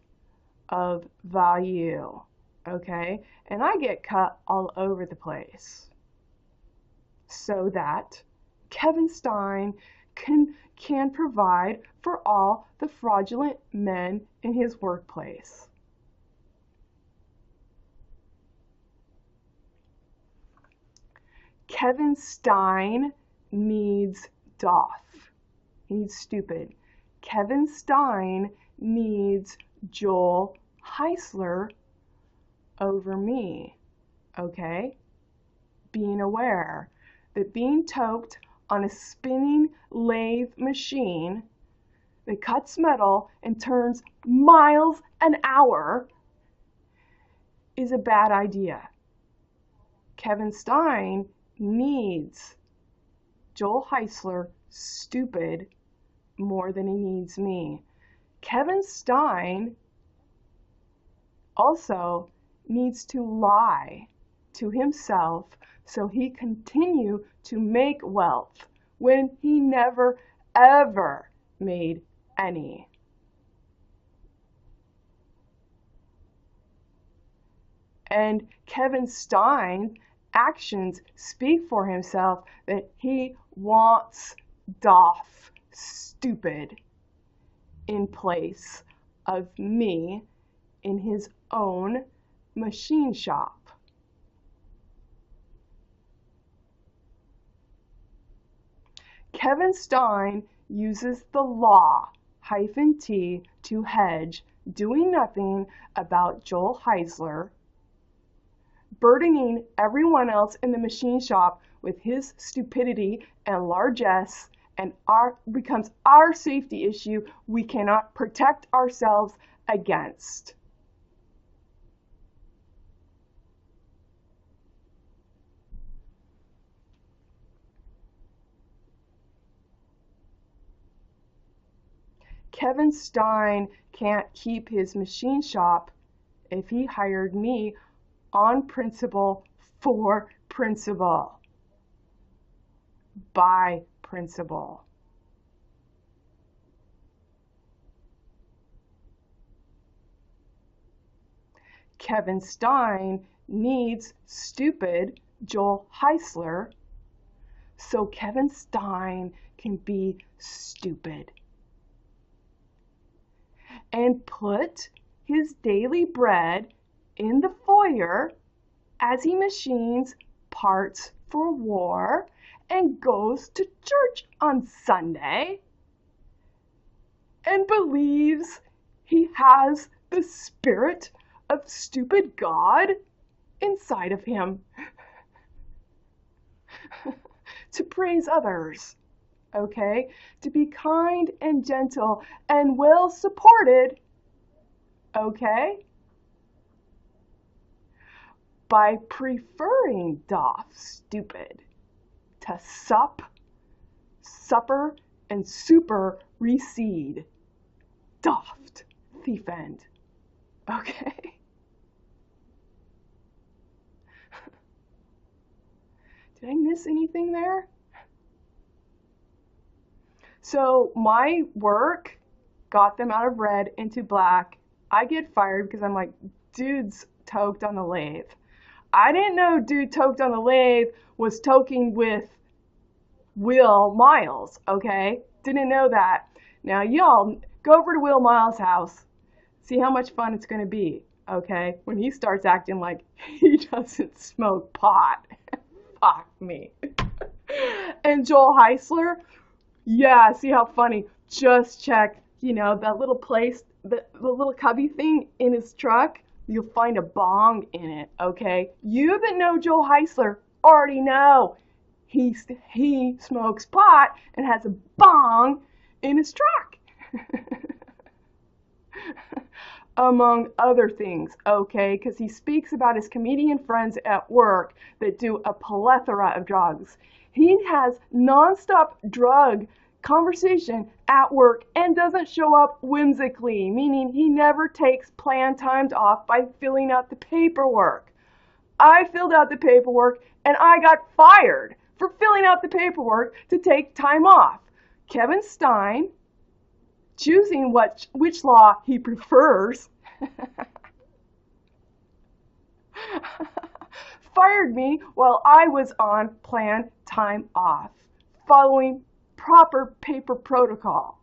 of value, okay? And I get cut all over the place so that Kevin Stine can provide for all the fraudulent men in his workplace. Kevin Stine needs doff. He needs stupid. Kevin Stine needs Joel Heisler over me, okay? Being aware that being toked on a spinning lathe machine that cuts metal and turns miles an hour is a bad idea. Kevin Stine needs Joel Heisler stupid more than he needs me. Kevin Stine also needs to lie to himself so he continue to make wealth when he never ever made any. And Kevin Stine's actions speak for himself that he wants doff stupid in place of me in his own machine shop. Kevin Stine uses the law -T to hedge doing nothing about Joel Heisler, burdening everyone else in the machine shop with his stupidity and largesse, and becomes our safety issue we cannot protect ourselves against. Kevin Stine can't keep his machine shop if he hired me on principle, for principle, by principle. Kevin Stine needs stupid Joel Heisler so Kevin Stine can be stupid and put his daily bread in the foyer as he machines parts for war and goes to church on Sunday and believes he has the spirit of stupid God inside of him to praise others, okay? To be kind and gentle and well supported, okay? By preferring doff stupid to supper, and super recede. Doffed thief end. Okay? Did I miss anything there? So my work got them out of red into black. I get fired because I'm like, dude's toked on the lathe. I didn't know dude toked on the lathe was toking with Will Miles, okay? Didn't know that. Now y'all go over to Will Miles' house. See how much fun it's going to be, okay? When he starts acting like he doesn't smoke pot. Fuck me. And Joel Heisler, yeah, see how funny. Just check, that little place, the little cubby thing in his truck. You'll find a bong in it, okay? You that know Joel Heisler already know he smokes pot and has a bong in his truck. Among other things, okay? Because he speaks about his comedian friends at work that do a plethora of drugs. He has nonstop drug conversation at work and doesn't show up whimsically, meaning he never takes planned times off by filling out the paperwork. I filled out the paperwork and I got fired for filling out the paperwork to take time off. Kevin Stine, choosing which law he prefers, fired me while I was on planned time off, following proper paper protocol.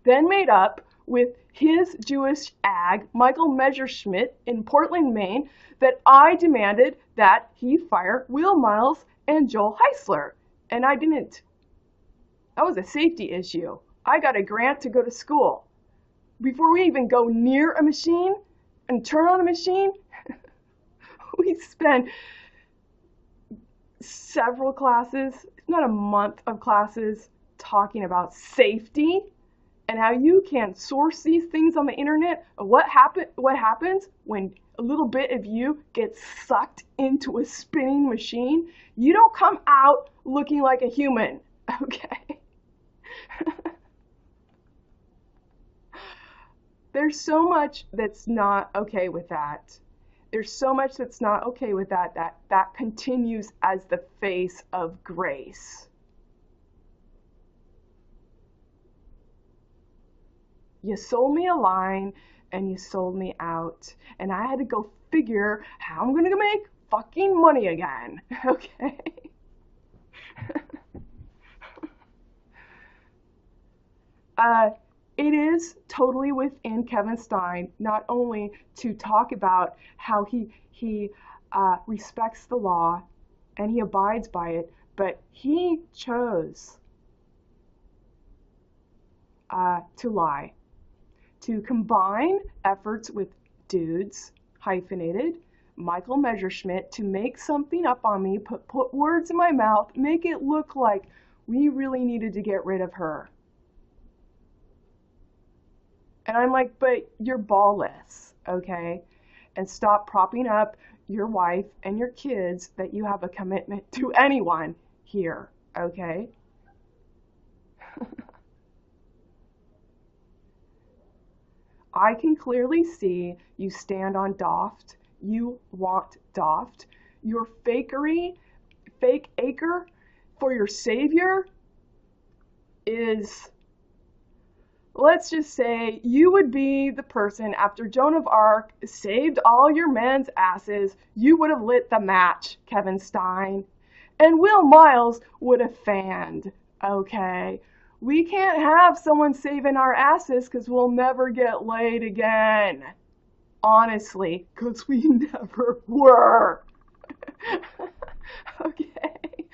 Then made up with his Jewish ag, Michael Messerschmidt in Portland, Maine, that I demanded that he fire Will Miles and Joel Heisler, and I didn't. That was a safety issue. I got a grant to go to school. Before we even go near a machine and turn on a machine, we spend several classes, not a month of classes, talking about safety and how you can source these things on the internet. What happens when a little bit of you gets sucked into a spinning machine? You don't come out looking like a human, okay? There's so much that's not okay with that. There's so much that's not okay with that continues as the face of grace. You sold me a line and you sold me out, and I had to go figure how I'm gonna make fucking money again, okay? It is totally within Kevin Stine not only to talk about how he respects the law and he abides by it, but he chose to lie, to combine efforts with dudes, hyphenated, Michael Messerschmidt, to make something up on me, put words in my mouth, make it look like we really needed to get rid of her. And I'm like, but you're ballless, okay? And stop propping up your wife and your kids that you have a commitment to anyone here, okay? I can clearly see you stand on Doft. You want Doft. Your fakery, fake acre for your savior is, let's just say, you would be the person after Joan of Arc saved all your men's asses, you would have lit the match, Kevin Stine. And Will Miles would have fanned, okay? We can't have someone saving our asses because we'll never get laid again. Honestly, because we never were. Okay.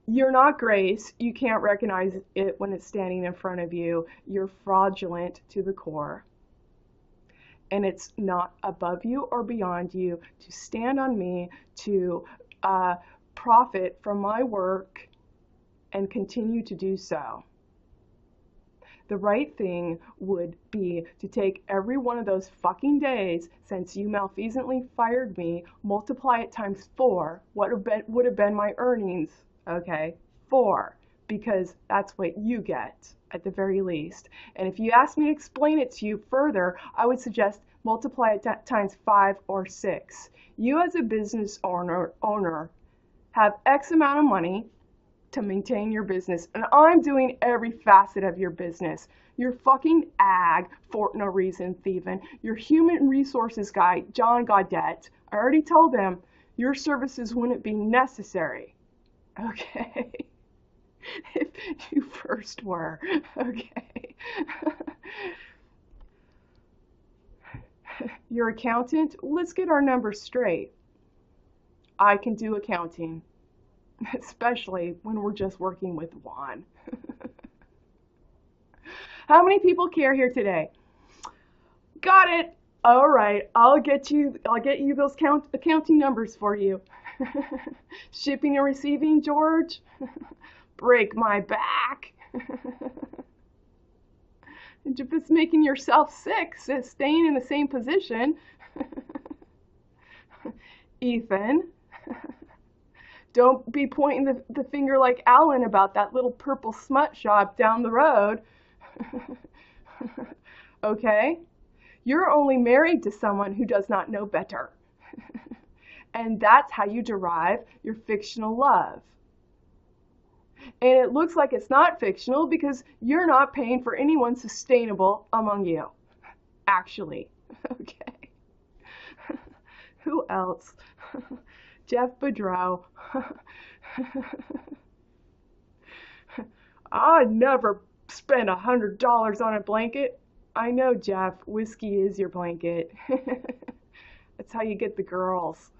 You're not grace. You can't recognize it when it's standing in front of you. You're fraudulent to the core. And it's not above you or beyond you to stand on me, to profit from my work and continue to do so. The right thing would be to take every one of those fucking days since you malfeasantly fired me, multiply it times 4, what would have been my earnings, okay? 4, because that's what you get at the very least. And if you ask me to explain it to you further, I would suggest multiply it times 5 or 6. You as a business owner have X amount of money to maintain your business, and I'm doing every facet of your business. Your fucking ag, for no reason thieving. Your human resources guy, John Gaudette, I already told him your services wouldn't be necessary. Okay? If you first were. Okay? Your accountant, let's get our numbers straight. I can do accounting, especially when we're just working with Juan. How many people care here today? Got it. All right, I'll get you those accounting numbers for you. Shipping and receiving, George. Break my back. Just making yourself sick, staying in the same position. Ethan, don't be pointing the finger like Alan about that little purple smut shop down the road. Okay? You're only married to someone who does not know better. And that's how you derive your fictional love. And it looks like it's not fictional because you're not paying for anyone sustainable among you. Actually. Okay. Who else? Jeff Boudreau. I never spend $100 on a blanket. I know, Jeff. Whiskey is your blanket. That's how you get the girls.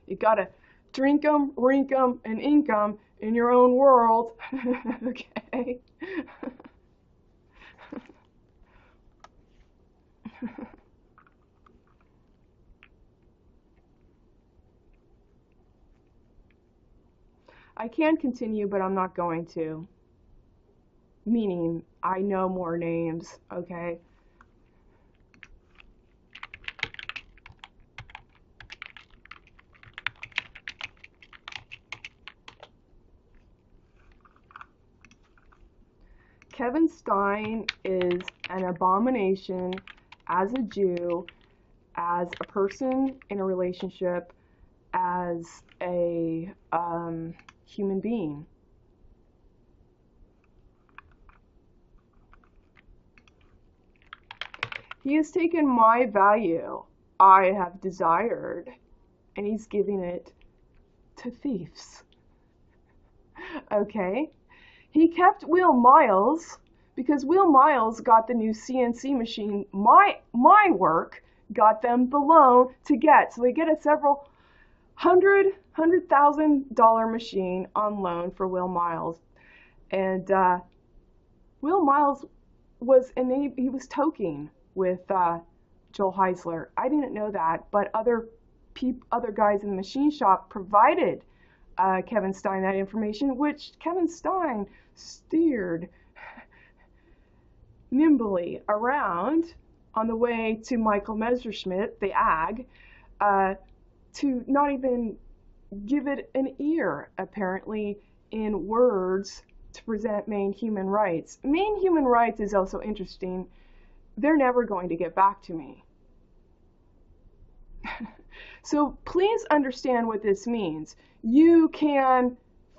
You gotta drink 'em, rink 'em, and ink 'em in your own world. Okay? I can continue, but I'm not going to. Meaning, I know more names, okay? Kevin Stine is an abomination as a Jew, as a person in a relationship, as a human being. He has taken my value I have desired, and he's giving it to thieves. Okay? He kept Will Miles because Will Miles got the new CNC machine. My work got them the loan to get. So they get a several $100,000 machine on loan for Will Miles. And Will Miles was he was toking with Joel Heisler. I didn't know that, but other guys in the machine shop provided Kevin Stine that information, which Kevin Stine steered nimbly around on the way to Michael Messerschmidt, the ag, to not even give it an ear, apparently, in words to present Maine human rights. Maine human rights is also interesting. They're never going to get back to me. So please understand what this means. You can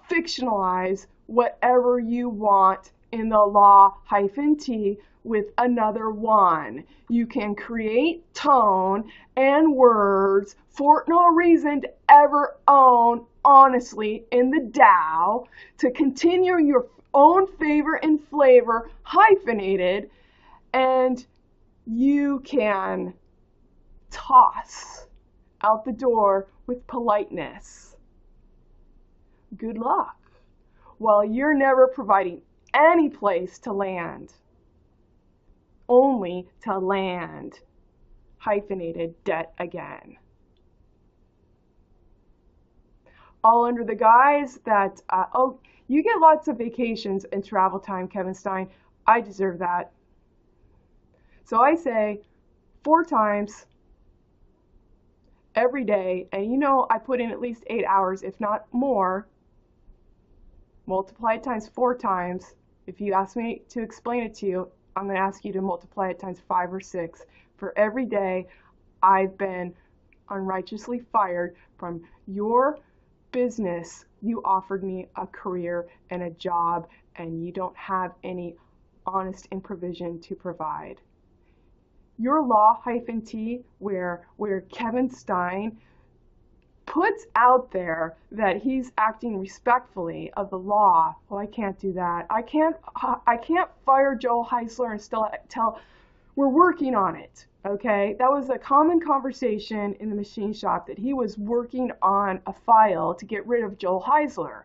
fictionalize whatever you want in the law-t with another one. You can create tone and words for no reason to ever own honestly in the Tao to continue your own favor and flavor hyphenated, and you can toss out the door with politeness. Good luck. While you're never providing any place to land. Only to land hyphenated debt again. All under the guise that, oh, you get lots of vacations and travel time, Kevin Stine. I deserve that. So I say 4 times every day, and you know I put in at least 8 hours, if not more. Multiply it times 4 times. If you ask me to explain it to you, I'm going to ask you to multiply it times 5 or 6. For every day I've been unrighteously fired from your business, you offered me a career and a job, and you don't have any honest and provision to provide. Your law-t, where Kevin Stine puts out there that he's acting respectfully of the law. Well, I can't do that. I can't fire Joel Heisler and still tell we're working on it. Okay, that was a common conversation in the machine shop, that he was working on a file to get rid of Joel Heisler,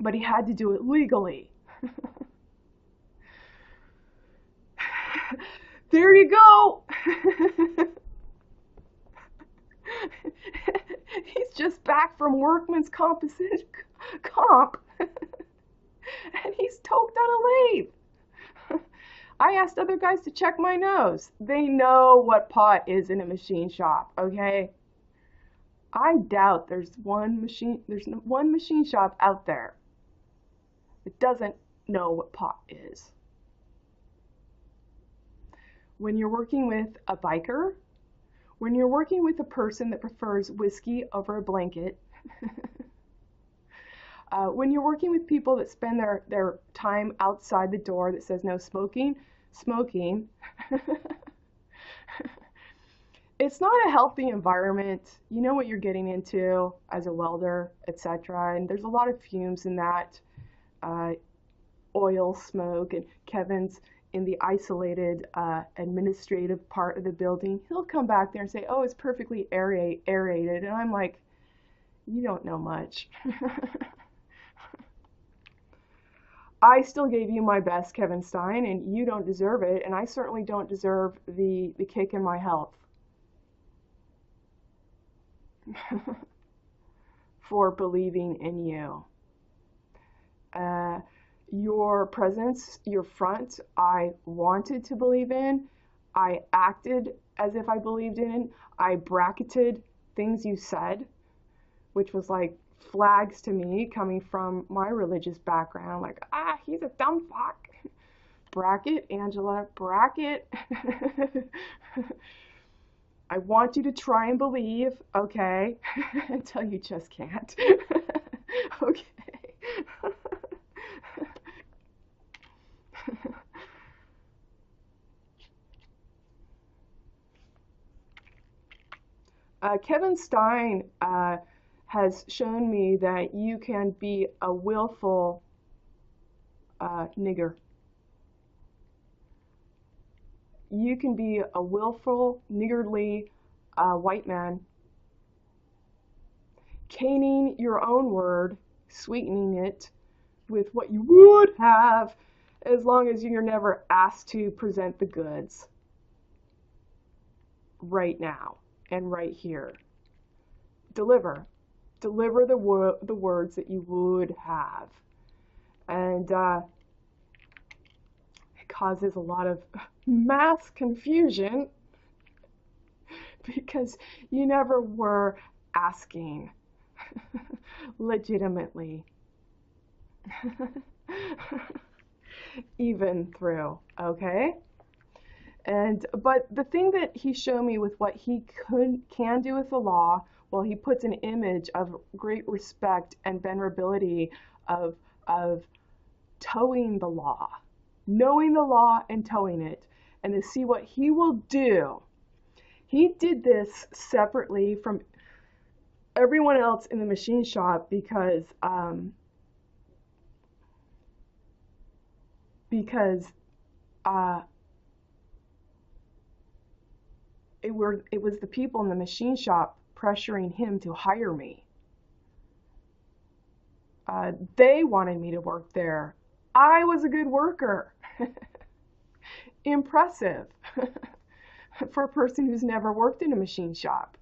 but he had to do it legally. There you go. He's just back from workman's comp, and he's toked on a lathe. I asked other guys to check my nose. They know what pot is in a machine shop, okay? I doubt there's one machine shop out there that doesn't know what pot is. When you're working with a biker, when you're working with a person that prefers whiskey over a blanket, when you're working with people that spend their time outside the door that says no smoking, it's not a healthy environment. You know what you're getting into as a welder, etc. And there's a lot of fumes in that, oil, smoke, and Kevin's in the isolated administrative part of the building. He'll come back there and say, oh, it's perfectly aerated. And I'm like, you don't know much. I still gave you my best, Kevin Stine, and you don't deserve it, and I certainly don't deserve the kick in my health for believing in you. Your presence, your front, I wanted to believe in. I acted as if I believed in. I bracketed things you said, which was like flags to me coming from my religious background. Like, he's a dumb fuck. Bracket, Angela, bracket. I want you to try and believe, okay, until you just can't. Okay. Kevin Stine has shown me that you can be a willful nigger. You can be a willful, niggardly white man, caning your own word, sweetening it with what you would have, as long as you're never asked to present the goods right now and right here. Deliver the words that you would have. And it causes a lot of mass confusion because you never were asking legitimately. Even through, okay? But the thing that he showed me with what he can do with the law, well, he puts an image of great respect and venerability of towing the law, knowing the law and towing it, and to see what he will do. He did this separately from everyone else in the machine shop because it was the people in the machine shop pressuring him to hire me. They wanted me to work there. I was a good worker. Impressive for a person who's never worked in a machine shop.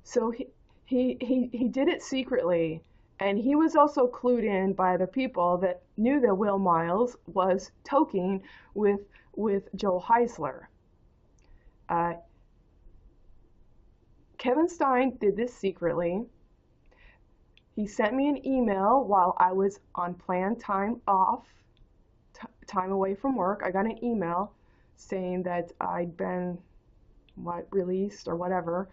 So he did it secretly, and he was also clued in by the people that knew that Will Miles was toking with Joe Heisler. Kevin Stine did this secretly. He sent me an email while I was on planned time off, time away from work. I got an email saying that I'd been released or whatever.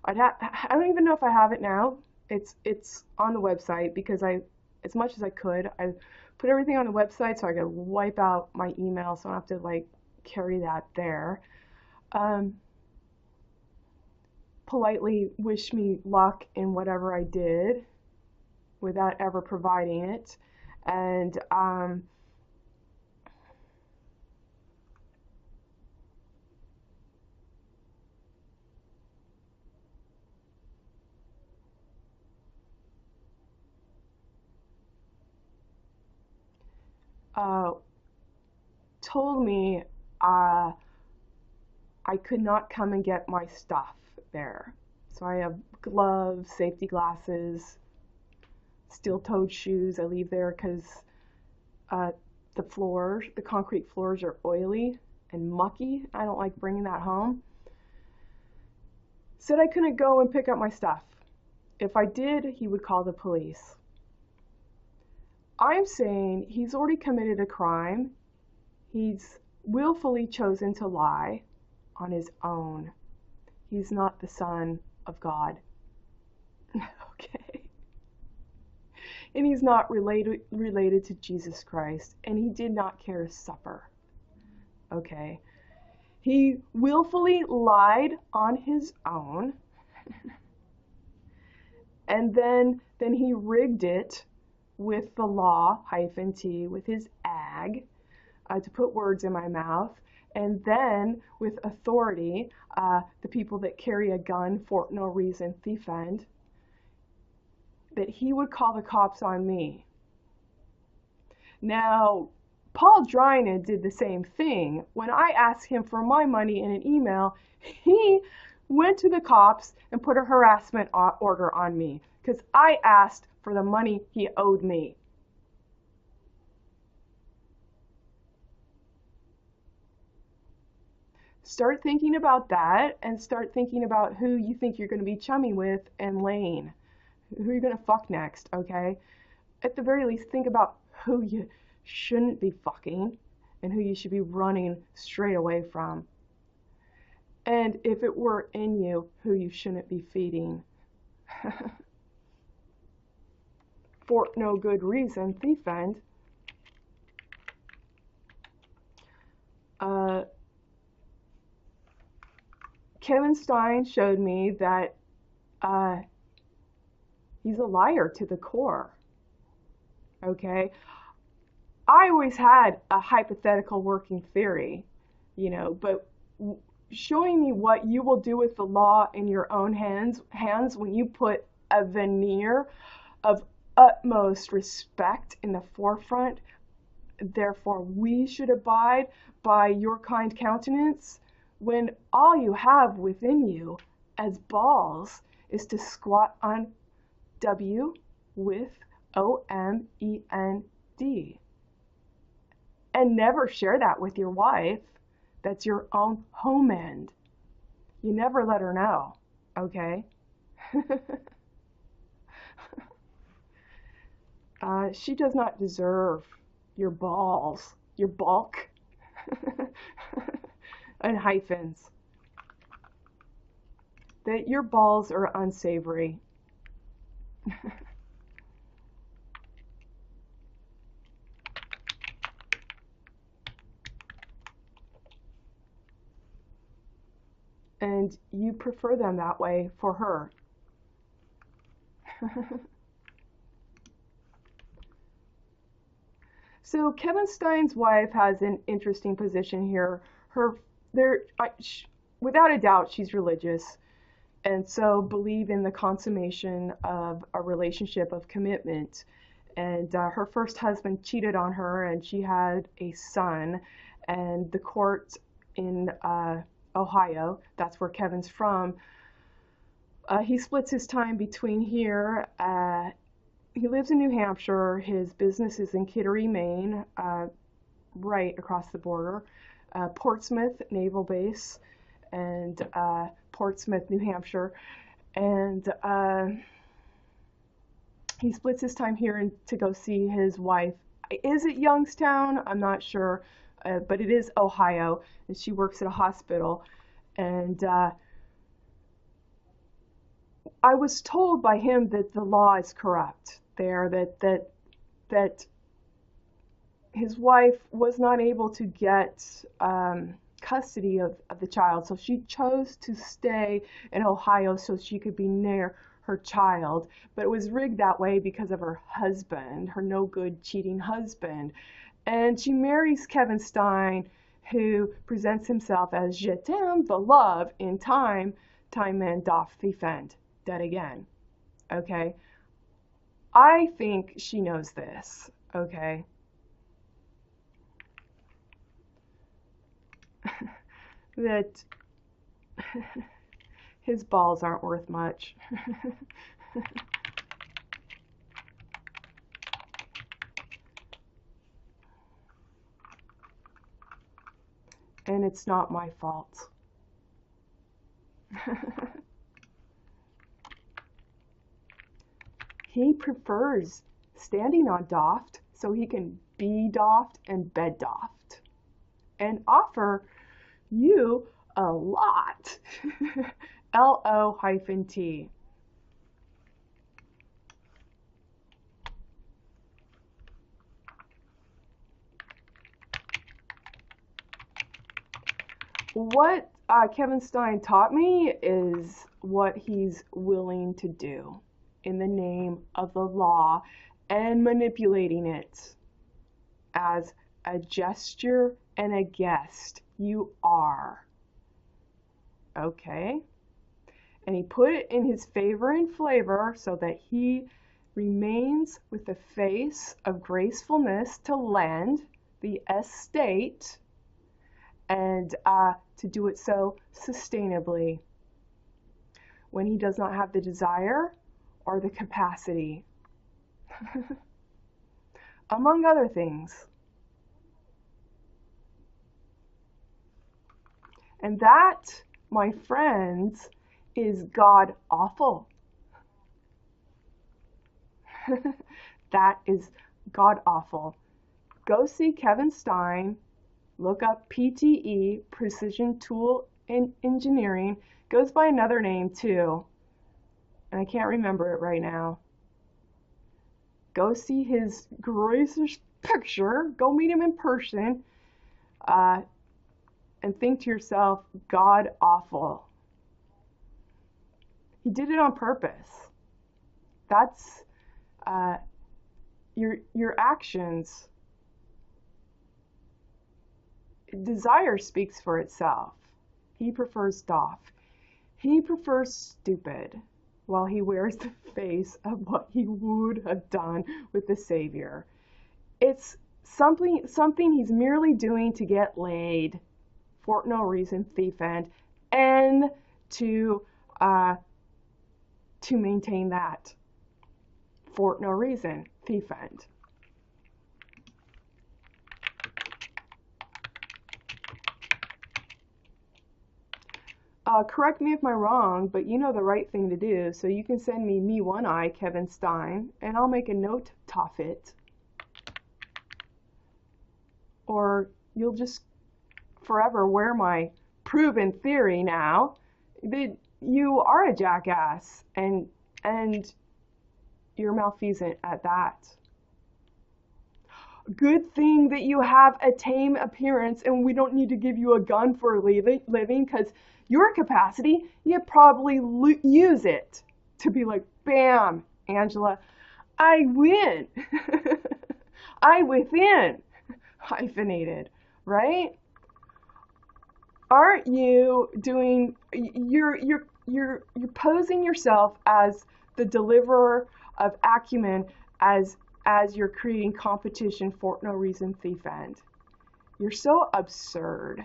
I don't even know if I have it now. It's on the website because as much as I could, I put everything on the website so I could wipe out my email so I don't have to like carry that there. Politely wish me luck in whatever I did without ever providing it. And told me I could not come and get my stuff there. So I have gloves, safety glasses, steel-toed shoes I leave there because the concrete floors are oily. and mucky. I don't like bringing that home. Said I couldn't go and pick up my stuff. If I did, he would call the police. I'm saying he's already committed a crime. He's willfully chosen to lie on his own. He's not the Son of God. Okay. And he's not related to Jesus Christ, and he did not care to suffer. Okay. He willfully lied on his own, and then he rigged it with the law, -t, with his ag, to put words in my mouth, and then with authority, the people that carry a gun for no reason, thiefend, that he would call the cops on me. Now, Paul Drinan did the same thing. When I asked him for my money in an email, he went to the cops and put a harassment order on me because I asked for the money he owed me. Start thinking about that, and start thinking about who you think you're going to be chummy with and laying. Who you're going to fuck next, okay? At the very least, think about who you shouldn't be fucking and who you should be running straight away from. And if it were in you, who you shouldn't be feeding. For no good reason, thiefend. Kevin Stine showed me that he's a liar to the core. Okay? I always had a hypothetical working theory, but showing me what you will do with the law in your own hands when you put a veneer of utmost respect in the forefront, therefore we should abide by your kind countenance, when all you have within you as balls is to squat on W with OMEND. And never share that with your wife. That's your own home end. You never let her know, okay? She does not deserve your balls, your bulk, and hyphens. That your balls are unsavory. And you prefer them that way for her. So Kevin Stine's wife has an interesting position here. Without a doubt, she's religious, and so believe in the consummation of a relationship of commitment. And her first husband cheated on her, and she had a son. And the court in Ohio, that's where Kevin's from, he splits his time between here. He lives in New Hampshire. His business is in Kittery, Maine, right across the border. Portsmouth Naval Base, and Portsmouth, New Hampshire. And he splits his time here to go see his wife. Is it Youngstown? I'm not sure, but it is Ohio, and she works at a hospital. And I was told by him that the law is corrupt there, that his wife was not able to get custody of the child, so she chose to stay in Ohio so she could be near her child. But it was rigged that way because of her husband, her no good cheating husband. And she marries Kevin Stine, who presents himself as Je t'aime, the love, in time man doth thiefend, dead again. Okay? I think she knows this, okay? That his balls aren't worth much. and it's not my fault. He prefers standing on doft so he can be doft and bed doft and offer you a lot. L-O-T. What Kevin Stine taught me is what he's willing to do in the name of the law and manipulating it as a gesture and a guest. You are. Okay? And he put it in his favor and flavor so that he remains with the face of gracefulness to lend the estate and to do it so sustainably when he does not have the desire or the capacity, among other things. And that, my friends, is God awful. That is God awful. Go see Kevin Stine. Look up PTE, Precision Tool Engineering. Goes by another name too, and I can't remember it right now. Go see his gracious picture. Go meet him in person, and think to yourself, God awful. He did it on purpose. That's your actions. Desire speaks for itself. He prefers doff. He prefers stupid while he wears the face of what he would have done with the Savior. It's something he's merely doing to get laid for no reason, thief and to maintain that for no reason, thief end. Correct me if I'm wrong, but you know the right thing to do, so you can send me one eye, Kevin Stine, and I'll make a note to it. Or you'll just forever wear my proven theory now that you are a jackass and you're malfeasant at that. Good thing that you have a tame appearance and we don't need to give you a gun for a living, because your capacity, you probably use it to be like, bam, Angela, I win. I within, hyphenated, right? Aren't you doing, you're posing yourself as the deliverer of acumen as you're creating competition for no reason, thief end. You're so absurd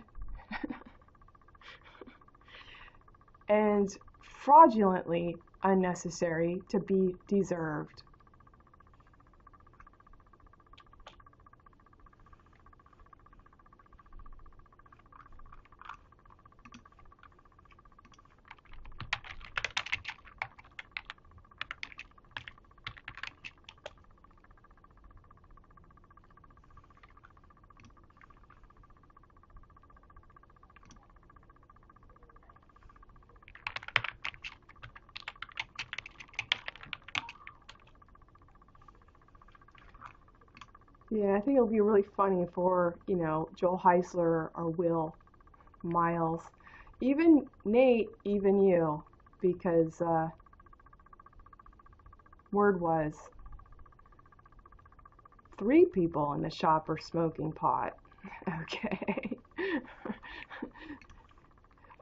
and fraudulently unnecessary to be deserved. Yeah, I think it'll be really funny for, Joel Heisler or Will Miles, even Nate, even you, because word was 3 people in the shop are smoking pot. Okay.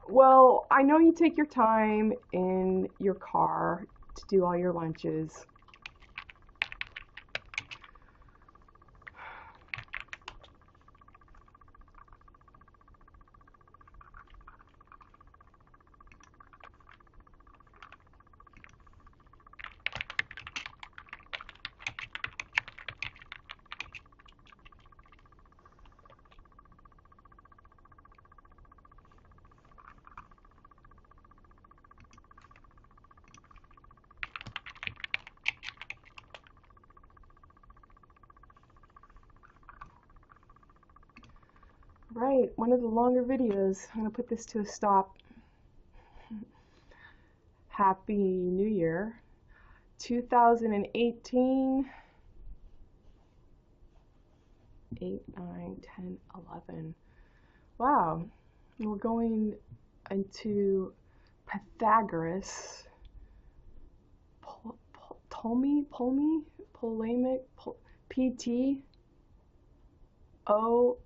Well, I know you take your time in your car to do all your lunches. right, one of the longer videos. I'm going to put this to a stop. Happy New Year. 2018. 8, 9, 10, 11. Wow. We're going into Pythagoras. Polemic, PT, OLE,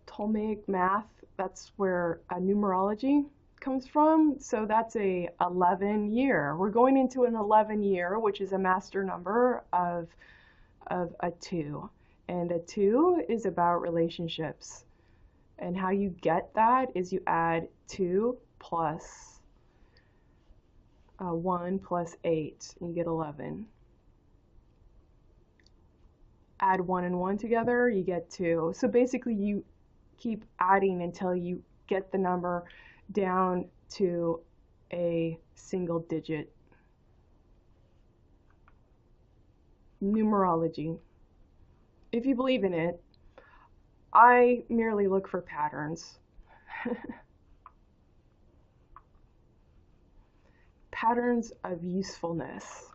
Ptolemaic math. That's where numerology comes from. So that's a 11 year. We're going into an 11 year, which is a master number of a 2. And a 2 is about relationships. And how you get that is you add 2 plus 1 plus 8, and you get 11. Add 1 and 1 together, you get 2. So basically you keep adding until you get the number down to a single digit. Numerology. If you believe in it, I merely look for patterns. Patterns of usefulness.